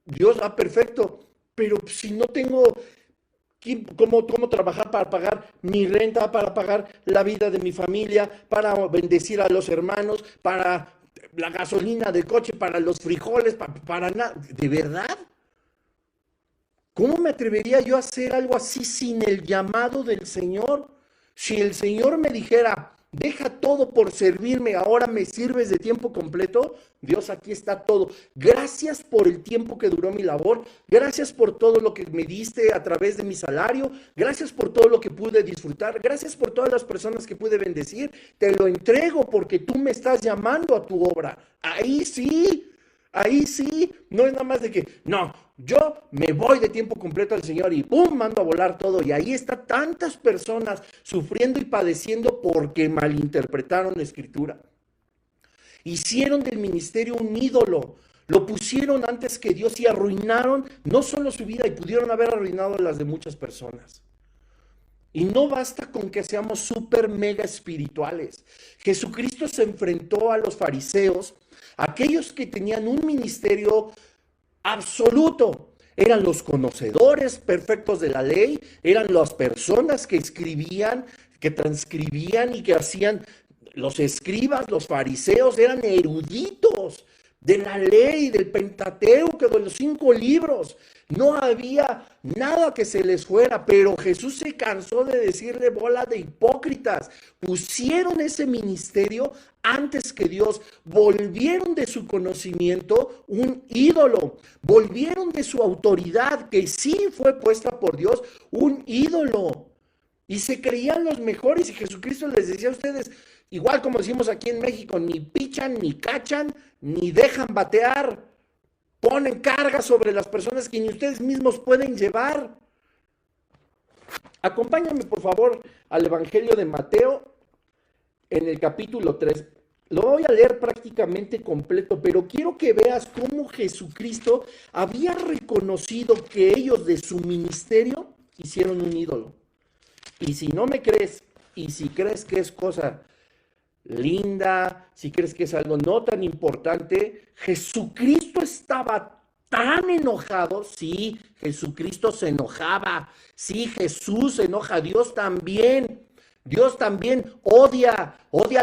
Dios, perfecto, pero si no tengo cómo trabajar para pagar mi renta, para pagar la vida de mi familia, para bendecir a los hermanos, para la gasolina del coche, para los frijoles, para nada, ¿de verdad? ¿Cómo me atrevería yo a hacer algo así sin el llamado del Señor? Si el Señor me dijera, deja todo por servirme, ahora me sirves de tiempo completo, Dios, aquí está todo. Gracias por el tiempo que duró mi labor, gracias por todo lo que me diste a través de mi salario, gracias por todo lo que pude disfrutar, gracias por todas las personas que pude bendecir, te lo entrego porque tú me estás llamando a tu obra. Ahí sí, no es nada más de que, no, yo me voy de tiempo completo al Señor y ¡pum! Mando a volar todo. Y ahí está tantas personas sufriendo y padeciendo porque malinterpretaron la Escritura. Hicieron del ministerio un ídolo, lo pusieron antes que Dios y arruinaron no solo su vida, y pudieron haber arruinado las de muchas personas. Y no basta con que seamos súper mega espirituales. Jesucristo se enfrentó a los fariseos, aquellos que tenían un ministerio absoluto. Eran los conocedores perfectos de la ley, eran las personas que escribían, que transcribían y que hacían, los escribas, los fariseos, eran eruditos de la ley, del Pentateuco, de los 5 libros. No había nada que se les fuera, pero Jesús se cansó de decirle bola de hipócritas. Pusieron ese ministerio antes que Dios, volvieron de su conocimiento un ídolo, volvieron de su autoridad, que sí fue puesta por Dios, un ídolo. Y se creían los mejores y Jesucristo les decía a ustedes, igual como decimos aquí en México, ni pichan, ni cachan, ni dejan batear. Ponen carga sobre las personas que ni ustedes mismos pueden llevar. Acompáñame por favor al Evangelio de Mateo en el capítulo 3. Lo voy a leer prácticamente completo, pero quiero que veas cómo Jesucristo había reconocido que ellos de su ministerio hicieron un ídolo. Y si no me crees, y si crees que es cosa linda, si crees que es algo no tan importante, Jesucristo estaba tan enojado. Sí, Jesucristo se enojaba. Sí, Jesús se enoja. Dios también odia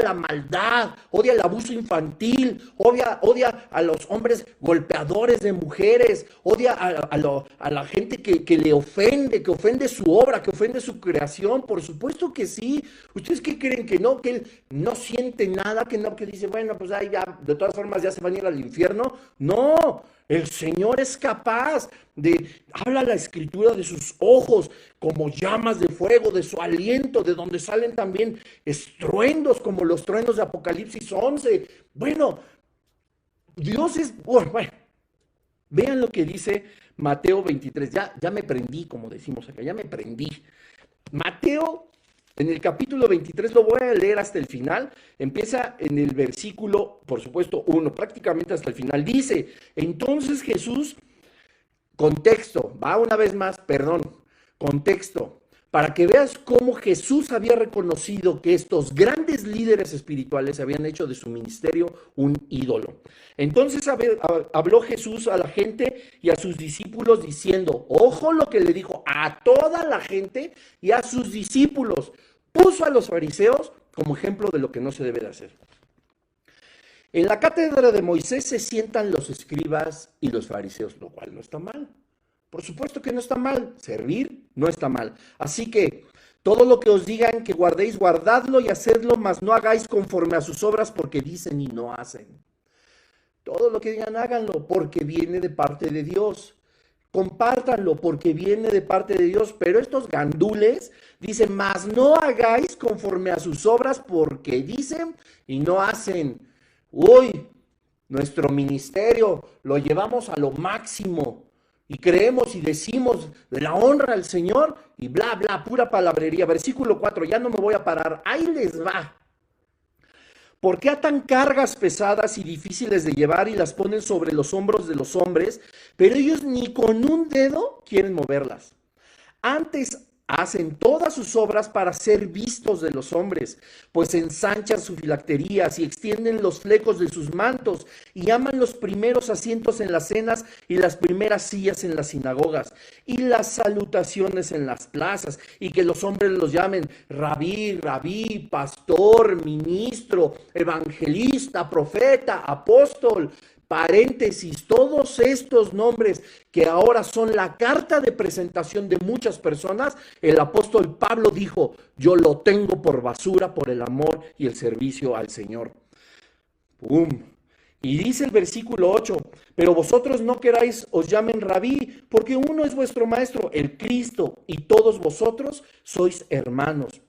la maldad, odia el abuso infantil, odia a los hombres golpeadores de mujeres, odia a la gente que le ofende, que ofende su obra, que ofende su creación. Por supuesto que sí. ¿Ustedes qué creen? Que no, que él no siente nada, que no, que dice, bueno, pues ahí ya, de todas formas ya se van a ir al infierno. No, el Señor es capaz habla la Escritura de sus ojos como llamas de fuego, de su aliento, de donde salen también estruendos como los truenos de Apocalipsis 11. Bueno, Dios es, bueno, vean lo que dice Mateo 23. Ya me prendí, como decimos acá, ya me prendí. Mateo, en el capítulo 23, lo voy a leer hasta el final. Empieza en el versículo, por supuesto, 1, prácticamente hasta el final. Dice, entonces Jesús Contexto, va una vez más, perdón, contexto, para que veas cómo Jesús había reconocido que estos grandes líderes espirituales habían hecho de su ministerio un ídolo. Entonces habló Jesús a la gente y a sus discípulos diciendo, ojo lo que le dijo a toda la gente y a sus discípulos, puso a los fariseos como ejemplo de lo que no se debe de hacer. En la cátedra de Moisés se sientan los escribas y los fariseos, lo cual no está mal. Por supuesto que no está mal. Servir no está mal. Así que todo lo que os digan que guardéis, guardadlo y hacedlo, mas no hagáis conforme a sus obras porque dicen y no hacen. Todo lo que digan háganlo porque viene de parte de Dios. Compártanlo porque viene de parte de Dios. Pero estos gandules dicen, mas no hagáis conforme a sus obras porque dicen y no hacen. Uy, nuestro ministerio lo llevamos a lo máximo y creemos y decimos de la honra al Señor y bla, bla, pura palabrería. Versículo 4, ya no me voy a parar, ahí les va. ¿Por qué atan cargas pesadas y difíciles de llevar y las ponen sobre los hombros de los hombres, pero ellos ni con un dedo quieren moverlas? Antes hacen todas sus obras para ser vistos de los hombres, pues ensanchan sus filacterías y extienden los flecos de sus mantos y aman los primeros asientos en las cenas y las primeras sillas en las sinagogas y las salutaciones en las plazas y que los hombres los llamen rabí, rabí, pastor, ministro, evangelista, profeta, apóstol. Paréntesis, todos estos nombres que ahora son la carta de presentación de muchas personas, el apóstol Pablo dijo, yo lo tengo por basura por el amor y el servicio al Señor. ¡Pum! Y dice el versículo 8, pero vosotros no queráis os llamen rabí, porque uno es vuestro maestro, el Cristo, y todos vosotros sois hermanos.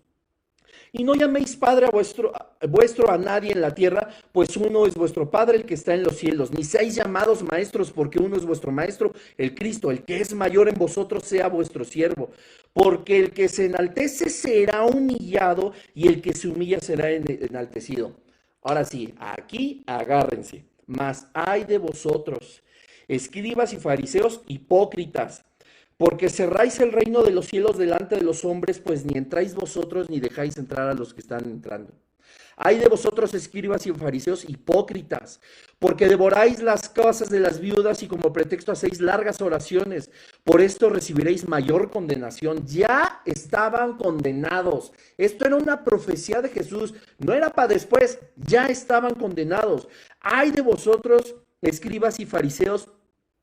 Y no llaméis padre a vuestro a nadie en la tierra, pues uno es vuestro Padre, el que está en los cielos. Ni seáis llamados maestros, porque uno es vuestro maestro, el Cristo. El que es mayor en vosotros sea vuestro siervo. Porque el que se enaltece será humillado, y el que se humilla será enaltecido. Ahora sí, aquí agárrense. Mas ay de vosotros, escribas y fariseos hipócritas, porque cerráis el reino de los cielos delante de los hombres, pues ni entráis vosotros ni dejáis entrar a los que están entrando. Ay de vosotros, escribas y fariseos hipócritas, porque devoráis las casas de las viudas y como pretexto hacéis largas oraciones. Por esto recibiréis mayor condenación. Ya estaban condenados. Esto era una profecía de Jesús. No era para después. Ya estaban condenados. Ay de vosotros, escribas y fariseos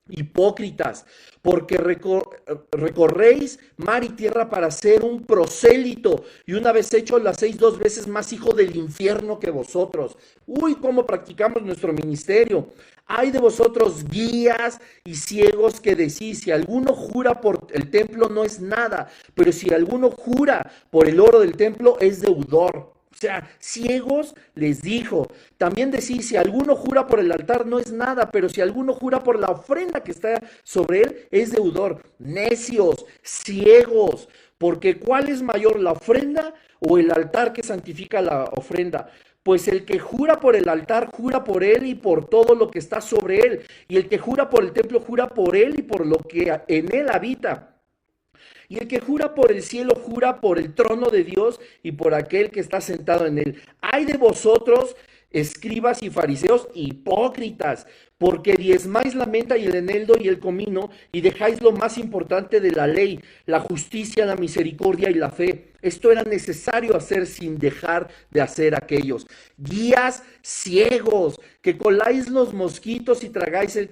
hipócritas, porque recorréis mar y tierra para ser un prosélito, y una vez hecho lo hacéis 2 veces más hijo del infierno que vosotros. Uy, cómo practicamos nuestro ministerio. Ay de vosotros, guías y ciegos, que decís, si alguno jura por el templo no es nada, pero si alguno jura por el oro del templo es deudor. O sea, ciegos les dijo. También decís, si alguno jura por el altar no es nada, pero si alguno jura por la ofrenda que está sobre él es deudor. Necios, ciegos, porque ¿cuál es mayor, la ofrenda o el altar que santifica la ofrenda? Pues el que jura por el altar, jura por él y por todo lo que está sobre él. Y el que jura por el templo, jura por él y por lo que en él habita. Y el que jura por el cielo, jura por el trono de Dios y por aquel que está sentado en él. Ay de vosotros, escribas y fariseos hipócritas, porque diezmáis la menta y el eneldo y el comino, y dejáis lo más importante de la ley, la justicia, la misericordia y la fe. Esto era necesario hacer sin dejar de hacer aquellos. Guías ciegos, que coláis los mosquitos y tragáis el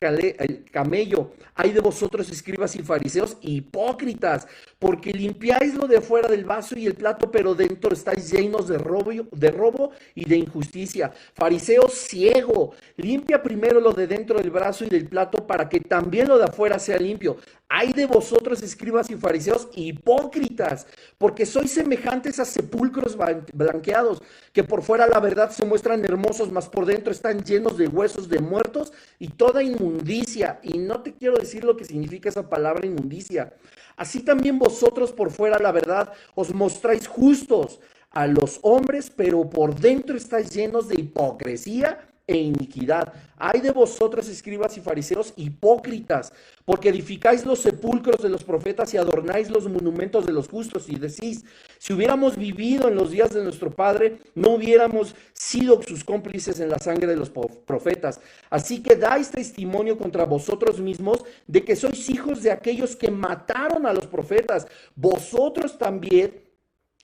camello. Ay de vosotros, escribas y fariseos hipócritas, porque limpiáis lo de afuera del vaso y el plato, pero dentro estáis llenos de robo y de injusticia. Fariseo ciego, limpia primero lo de dentro del brazo y del plato, para que también lo de afuera sea limpio. Ay de vosotros, escribas y fariseos hipócritas, porque sois semejantes a sepulcros blanqueados, que por fuera la verdad se muestran hermosos, mas por dentro están llenos de huesos de muertos y toda inmundicia. Y no te quiero decir lo que significa esa palabra inmundicia. Así también vosotros por fuera la verdad os mostráis justos a los hombres, pero por dentro estáis llenos de hipocresía e iniquidad. Ay de vosotros, escribas y fariseos, hipócritas, porque edificáis los sepulcros de los profetas y adornáis los monumentos de los justos, y decís, si hubiéramos vivido en los días de nuestro Padre, no hubiéramos sido sus cómplices en la sangre de los profetas. Así que dais testimonio contra vosotros mismos de que sois hijos de aquellos que mataron a los profetas. Vosotros también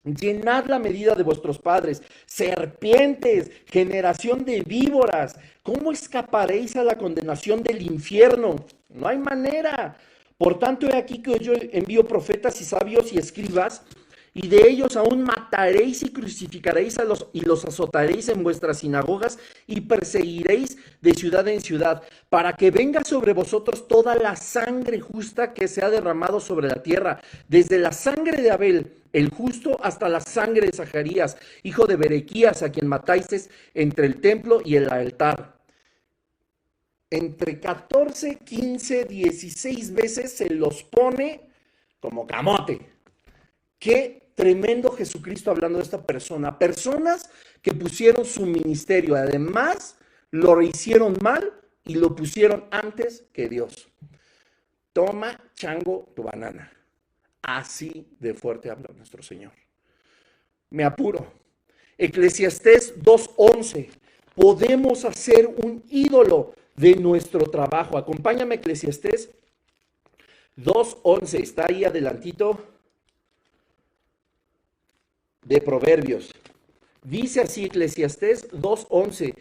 llenad la medida de vuestros padres, serpientes, generación de víboras. ¿Cómo escaparéis a la condenación del infierno? No hay manera. Por tanto, he aquí que yo envío profetas y sabios y escribas, y de ellos aún mataréis y crucificaréis y los azotaréis en vuestras sinagogas y perseguiréis de ciudad en ciudad, para que venga sobre vosotros toda la sangre justa que se ha derramado sobre la tierra, desde la sangre de Abel, el justo, hasta la sangre de Zacarías, hijo de Berequías, a quien matáis entre el templo y el altar. Entre 14, 15, 16 veces se los pone como camote. Qué tremendo Jesucristo hablando de esta persona. Personas que pusieron su ministerio, además lo hicieron mal y lo pusieron antes que Dios. Toma, chango, tu banana. Así de fuerte habla nuestro Señor. Me apuro. Eclesiastés 2:11. Podemos hacer un ídolo de nuestro trabajo. Acompáñame, Eclesiastés 2:11. Está ahí adelantito de Proverbios. Dice así Eclesiastés 2:11.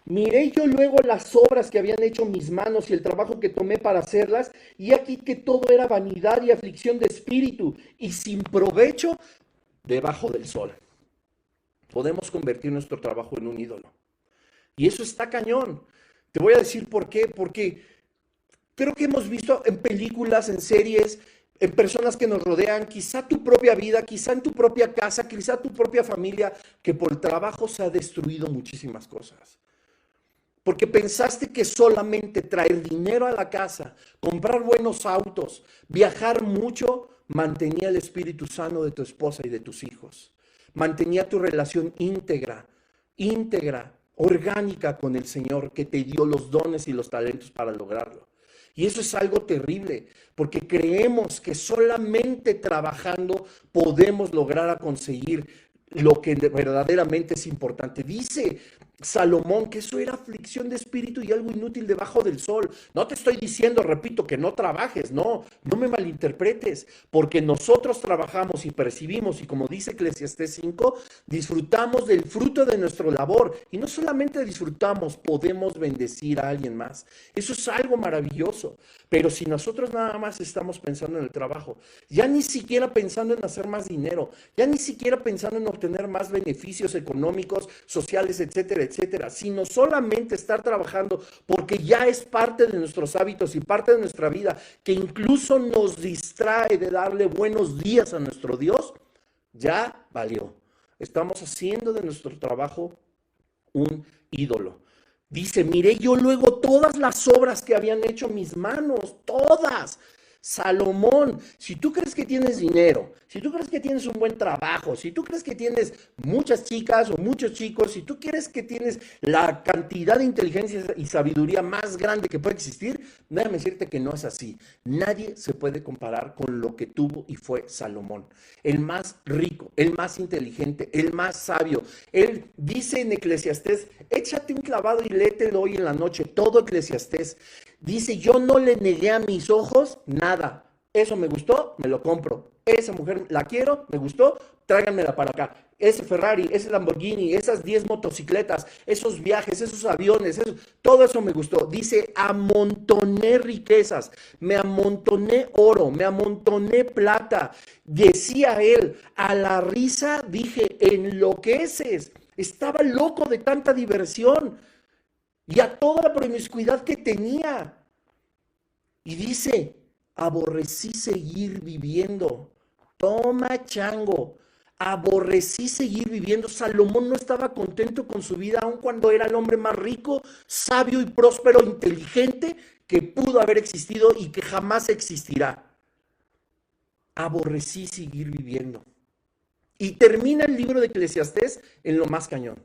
Miré yo luego las obras que habían hecho mis manos y el trabajo que tomé para hacerlas, y aquí que todo era vanidad y aflicción de espíritu, y sin provecho debajo del sol. Podemos convertir nuestro trabajo en un ídolo. Y eso está cañón. Te voy a decir por qué. Porque creo que hemos visto en películas, en series, en personas que nos rodean, quizá tu propia vida, quizá en tu propia casa, quizá tu propia familia, que por el trabajo se ha destruido muchísimas cosas. Porque pensaste que solamente traer dinero a la casa, comprar buenos autos, viajar mucho, mantenía el espíritu sano de tu esposa y de tus hijos. Mantenía tu relación íntegra, orgánica con el Señor, que te dio los dones y los talentos para lograrlo. Y eso es algo terrible, porque creemos que solamente trabajando podemos lograr conseguir lo que verdaderamente es importante. Dice Salomón que eso era aflicción de espíritu y algo inútil debajo del sol. No te estoy diciendo, repito, que no trabajes, no me malinterpretes, porque nosotros trabajamos y percibimos, y como dice Eclesiastés 5, disfrutamos del fruto de nuestra labor, y no solamente disfrutamos, podemos bendecir a alguien más. Eso es algo maravilloso. Pero si nosotros nada más estamos pensando en el trabajo, ya ni siquiera pensando en hacer más dinero, ya ni siquiera pensando en obtener más beneficios económicos, sociales, etcétera, etcétera, sino solamente estar trabajando porque ya es parte de nuestros hábitos y parte de nuestra vida, que incluso nos distrae de darle buenos días a nuestro Dios, ya valió. Estamos haciendo de nuestro trabajo un ídolo. Dice, miré yo luego todas las obras que habían hecho mis manos, todas. Salomón, si tú crees que tienes dinero, si tú crees que tienes un buen trabajo, si tú crees que tienes muchas chicas o muchos chicos, si tú crees que tienes la cantidad de inteligencia y sabiduría más grande que puede existir, déjame decirte que no es así. Nadie se puede comparar con lo que tuvo y fue Salomón. El más rico, el más inteligente, el más sabio. Él dice en Eclesiastés, échate un clavado y léetelo hoy en la noche, todo Eclesiastés. Dice, yo no le negué a mis ojos nada. Eso me gustó, me lo compro. Esa mujer la quiero, me gustó, tráiganmela para acá. Ese Ferrari, ese Lamborghini, esas 10 motocicletas, esos viajes, esos aviones, todo eso me gustó. Dice, amontoné riquezas, me amontoné oro, me amontoné plata. Decía él, a la risa dije, enloqueces. Estaba loco de tanta diversión y a toda la promiscuidad que tenía. Y dice, aborrecí seguir viviendo. Toma, chango, aborrecí seguir viviendo. Salomón no estaba contento con su vida, aun cuando era el hombre más rico, sabio y próspero, inteligente que pudo haber existido y que jamás existirá. Aborrecí seguir viviendo. Y termina el libro de Eclesiastés en lo más cañón.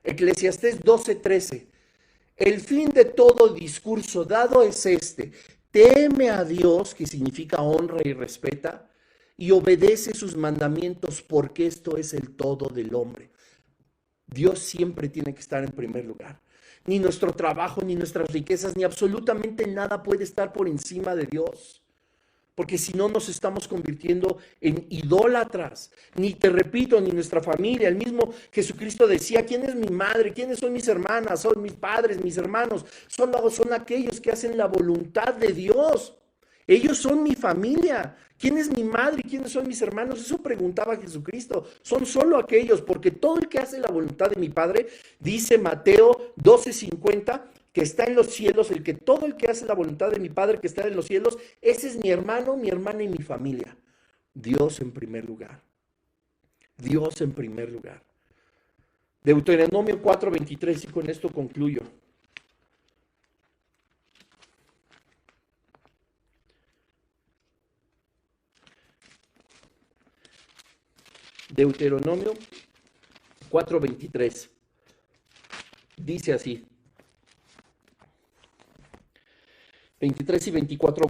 Eclesiastés 12:13. El fin de todo discurso dado es este: teme a Dios, que significa honra y respeta, y obedece sus mandamientos, porque esto es el todo del hombre. Dios siempre tiene que estar en primer lugar. Ni nuestro trabajo, ni nuestras riquezas, ni absolutamente nada puede estar por encima de Dios. Porque si no nos estamos convirtiendo en idólatras. Ni, te repito, ni nuestra familia. El mismo Jesucristo decía: ¿quién es mi madre? ¿Quiénes son mis hermanas? Son mis padres, mis hermanos. Son aquellos que hacen la voluntad de Dios. Ellos son mi familia. ¿Quién es mi madre y quiénes son mis hermanos? Eso preguntaba Jesucristo. Son solo aquellos, porque todo el que hace la voluntad de mi Padre, dice Mateo 12:50, que está en los cielos, todo el que hace la voluntad de mi Padre que está en los cielos, ese es mi hermano, mi hermana y mi familia. Dios en primer lugar. Dios en primer lugar. Deuteronomio 4:23, y con esto concluyo. Deuteronomio 4:23. Dice así: 23 y 24,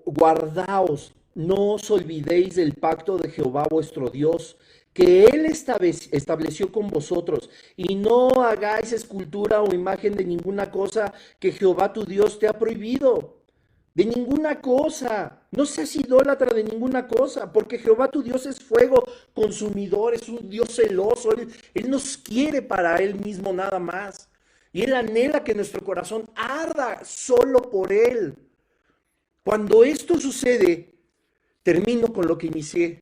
guardaos, no os olvidéis del pacto de Jehová vuestro Dios, que Él estableció con vosotros, y no hagáis escultura o imagen de ninguna cosa que Jehová tu Dios te ha prohibido. De ninguna cosa, no seas idólatra de ninguna cosa, porque Jehová tu Dios es fuego consumidor, es un Dios celoso, Él nos quiere para Él mismo nada más. Y Él anhela que nuestro corazón arda solo por Él. Cuando esto sucede, termino con lo que inicié.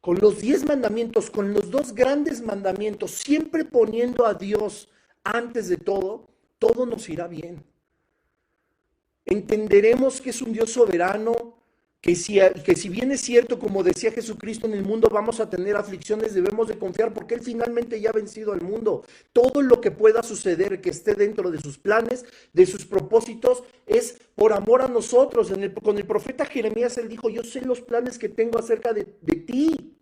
Con los 10 mandamientos, con los 2 grandes mandamientos, siempre poniendo a Dios antes de todo, todo nos irá bien. Entenderemos que es un Dios soberano, que si bien es cierto, como decía Jesucristo, en el mundo vamos a tener aflicciones, debemos de confiar porque Él finalmente ya ha vencido al mundo. Todo lo que pueda suceder, que esté dentro de sus planes, de sus propósitos, es por amor a nosotros. Con el profeta Jeremías, Él dijo: yo sé los planes que tengo acerca de ti.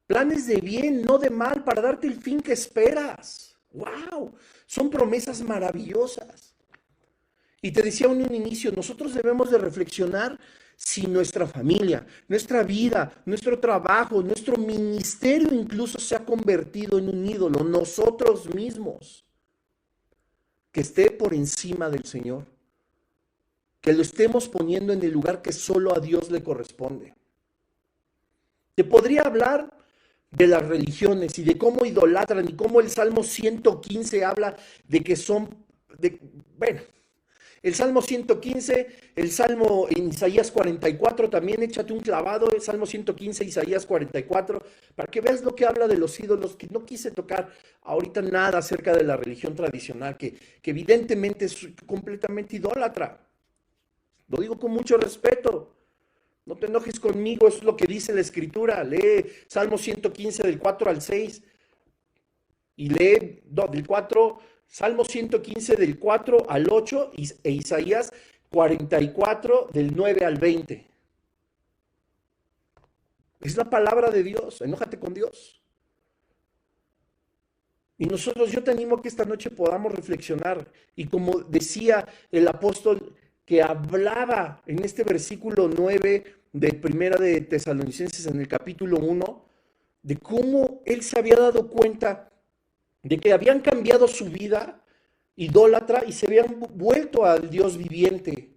Planes de bien, no de mal, para darte el fin que esperas. ¡Wow! Son promesas maravillosas. Y te decía en un inicio, nosotros debemos de reflexionar si nuestra familia, nuestra vida, nuestro trabajo, nuestro ministerio incluso se ha convertido en un ídolo, nosotros mismos, que esté por encima del Señor, que lo estemos poniendo en el lugar que solo a Dios le corresponde. Te podría hablar de las religiones y de cómo idolatran y cómo el Salmo 115 habla de que el Salmo 115, el Salmo en Isaías 44, también échate un clavado, el Salmo 115, Isaías 44, para que veas lo que habla de los ídolos, que no quise tocar ahorita nada acerca de la religión tradicional, que evidentemente es completamente idólatra. Lo digo con mucho respeto. No te enojes conmigo, eso es lo que dice la Escritura. Lee Salmo 115 del 4 al 6 y lee del 4... Salmo 115 del 4 al 8 e Isaías 44 del 9 al 20. Es la palabra de Dios, enójate con Dios. Y yo te animo que esta noche podamos reflexionar. Y como decía el apóstol que hablaba en este versículo 9 de Primera de Tesalonicenses en el capítulo 1, de cómo él se había dado cuenta de que habían cambiado su vida idólatra y se habían vuelto al Dios viviente.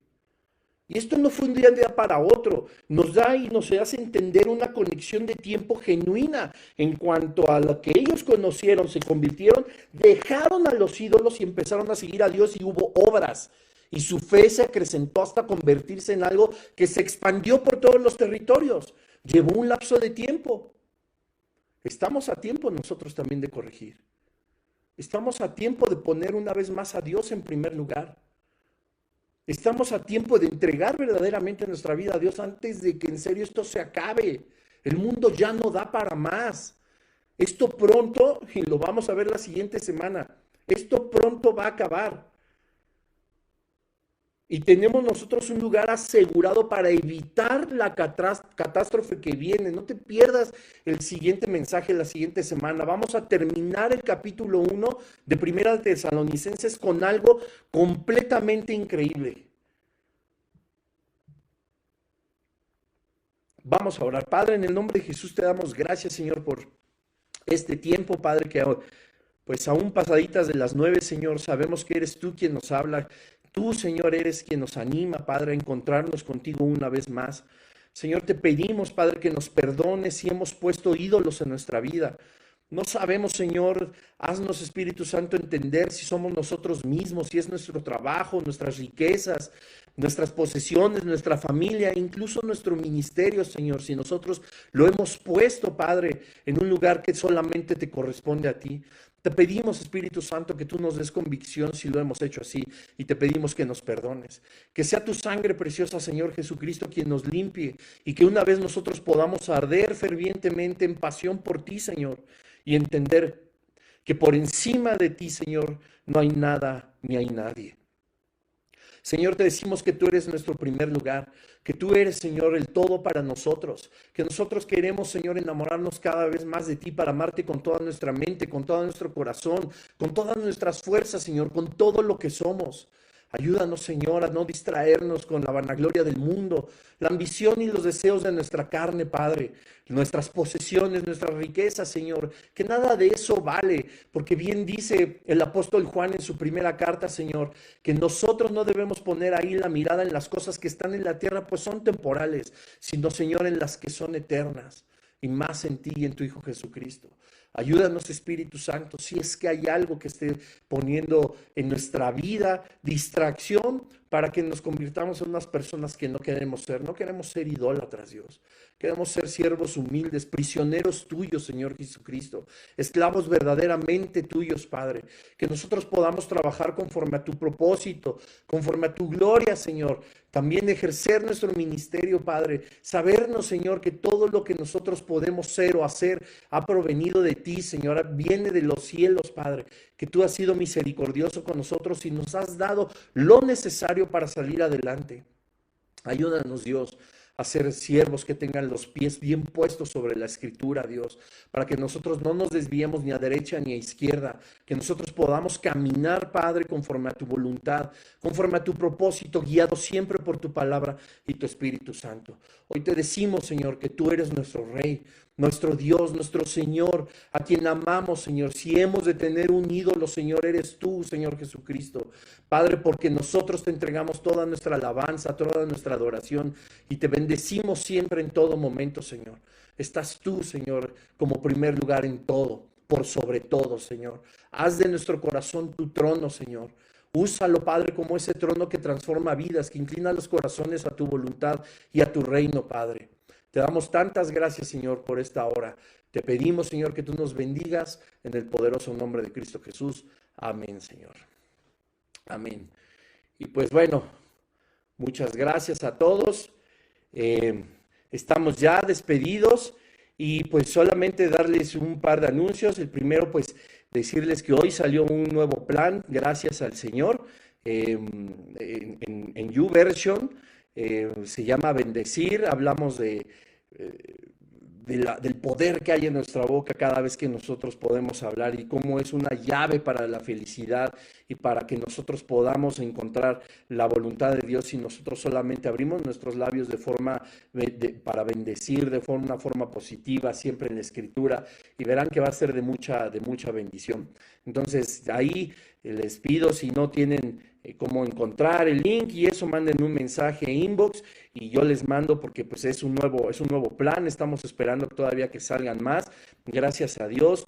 Y esto no fue un día para otro, nos da y nos hace entender una conexión de tiempo genuina en cuanto a lo que ellos conocieron, se convirtieron, dejaron a los ídolos y empezaron a seguir a Dios, y hubo obras. Y su fe se acrecentó hasta convertirse en algo que se expandió por todos los territorios. Llevó un lapso de tiempo. Estamos a tiempo nosotros también de corregir. Estamos a tiempo de poner una vez más a Dios en primer lugar. Estamos a tiempo de entregar verdaderamente nuestra vida a Dios antes de que en serio esto se acabe. El mundo ya no da para más. Esto pronto, y lo vamos a ver la siguiente semana, esto pronto va a acabar. Y tenemos nosotros un lugar asegurado para evitar la catástrofe que viene. No te pierdas el siguiente mensaje la siguiente semana. Vamos a terminar el capítulo 1 de Primera de Tesalonicenses con algo completamente increíble. Vamos a orar. Padre, en el nombre de Jesús te damos gracias, Señor, por este tiempo, Padre, que pues aún pasaditas de las 9, Señor, sabemos que eres tú quien nos habla. Tú, Señor, eres quien nos anima, Padre, a encontrarnos contigo una vez más. Señor, te pedimos, Padre, que nos perdones si hemos puesto ídolos en nuestra vida. No sabemos, Señor, haznos, Espíritu Santo, entender si somos nosotros mismos, si es nuestro trabajo, nuestras riquezas, nuestras posesiones, nuestra familia, incluso nuestro ministerio, Señor, si nosotros lo hemos puesto, Padre, en un lugar que solamente te corresponde a ti. Te pedimos, Espíritu Santo, que tú nos des convicción si lo hemos hecho así, y te pedimos que nos perdones. Que sea tu sangre preciosa, Señor Jesucristo, quien nos limpie, y que una vez nosotros podamos arder fervientemente en pasión por ti, Señor, y entender que por encima de ti, Señor, no hay nada ni hay nadie. Señor, te decimos que tú eres nuestro primer lugar, que tú eres, Señor, el todo para nosotros, que nosotros queremos, Señor, enamorarnos cada vez más de ti para amarte con toda nuestra mente, con todo nuestro corazón, con todas nuestras fuerzas, Señor, con todo lo que somos. Ayúdanos, Señor, a no distraernos con la vanagloria del mundo, la ambición y los deseos de nuestra carne, Padre, nuestras posesiones, nuestras riquezas, Señor, que nada de eso vale, porque bien dice el apóstol Juan en su primera carta, Señor, que nosotros no debemos poner ahí la mirada en las cosas que están en la tierra, pues son temporales, sino, Señor, en las que son eternas, y más en ti y en tu Hijo Jesucristo. Ayúdanos, Espíritu Santo, si es que hay algo que esté poniendo en nuestra vida distracción para que nos convirtamos en unas personas que no queremos ser. No queremos ser idólatras, Dios. Queremos ser siervos humildes, prisioneros tuyos, Señor Jesucristo, esclavos verdaderamente tuyos, Padre. Que nosotros podamos trabajar conforme a tu propósito, conforme a tu gloria, Señor. También ejercer nuestro ministerio, Padre. Sabernos, Señor, que todo lo que nosotros podemos ser o hacer ha provenido de ti, Señor. Viene de los cielos, Padre. Que tú has sido misericordioso con nosotros y nos has dado lo necesario para salir adelante. Ayúdanos, Dios, a ser siervos que tengan los pies bien puestos sobre la escritura, Dios, para que nosotros no nos desviemos ni a derecha ni a izquierda, que nosotros podamos caminar, Padre, conforme a tu voluntad, conforme a tu propósito, guiado siempre por tu palabra y tu Espíritu Santo. Hoy te decimos, Señor, que tú eres nuestro Rey, nuestro Dios, nuestro Señor, a quien amamos, Señor. Si hemos de tener un ídolo, Señor, eres tú, Señor Jesucristo. Padre, porque nosotros te entregamos toda nuestra alabanza, toda nuestra adoración y te bendecimos siempre en todo momento, Señor. Estás tú, Señor, como primer lugar en todo, por sobre todo, Señor. Haz de nuestro corazón tu trono, Señor. Úsalo, Padre, como ese trono que transforma vidas, que inclina los corazones a tu voluntad y a tu reino, Padre. Te damos tantas gracias, Señor, por esta hora. Te pedimos, Señor, que tú nos bendigas en el poderoso nombre de Cristo Jesús. Amén, Señor. Amén. Y pues bueno, muchas gracias a todos. Estamos ya despedidos y pues solamente darles un par de anuncios. El primero, pues decirles que hoy salió un nuevo plan, gracias al Señor, en YouVersion. Se llama Bendecir. Hablamos del poder que hay en nuestra boca cada vez que nosotros podemos hablar y cómo es una llave para la felicidad y para que nosotros podamos encontrar la voluntad de Dios si nosotros solamente abrimos nuestros labios para bendecir de una forma positiva, siempre en la Escritura, y verán que va a ser de mucha bendición. Entonces, ahí les pido, si no tienen cómo encontrar el link y eso, manden un mensaje inbox y yo les mando, porque pues es un nuevo plan. Estamos esperando todavía que salgan más, gracias a Dios.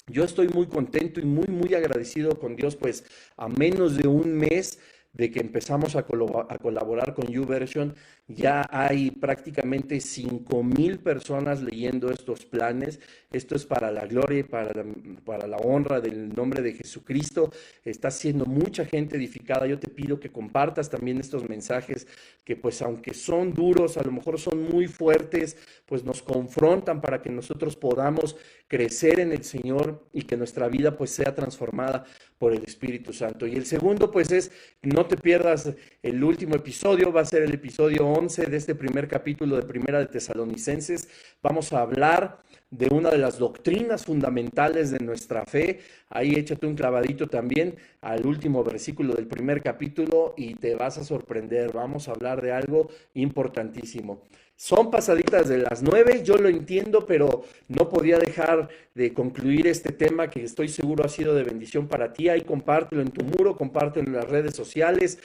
Yo estoy muy contento y muy agradecido con Dios, pues a menos de un mes de que empezamos a colaborar con YouVersion, Ya hay prácticamente 5,000 personas leyendo estos planes. Esto es para la gloria y para la honra del nombre de Jesucristo. Está siendo mucha gente edificada. Yo te pido que compartas también estos mensajes que pues aunque son duros, a lo mejor son muy fuertes, pues nos confrontan para que nosotros podamos crecer en el Señor y que nuestra vida pues sea transformada por el Espíritu Santo. Y el segundo pues es, no te pierdas el último episodio, va a ser el episodio 11 de este primer capítulo de Primera de Tesalonicenses. Vamos a hablar de una de las doctrinas fundamentales de nuestra fe. Ahí échate un clavadito también al último versículo del primer capítulo y te vas a sorprender. Vamos a hablar de algo importantísimo. Son pasaditas de las 9, yo lo entiendo, pero no podía dejar de concluir este tema que estoy seguro ha sido de bendición para ti. Ahí compártelo en tu muro, compártelo en las redes sociales,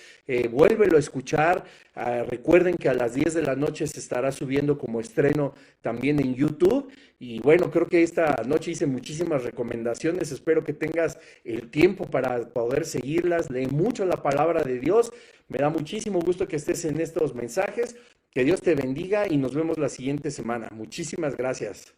vuélvelo a escuchar. Recuerden que a las 10 de la noche se estará subiendo como estreno también en YouTube. Y bueno, creo que esta noche hice muchísimas recomendaciones. Espero que tengas el tiempo para poder seguirlas. Lee mucho la palabra de Dios. Me da muchísimo gusto que estés en estos mensajes. Que Dios te bendiga y nos vemos la siguiente semana. Muchísimas gracias.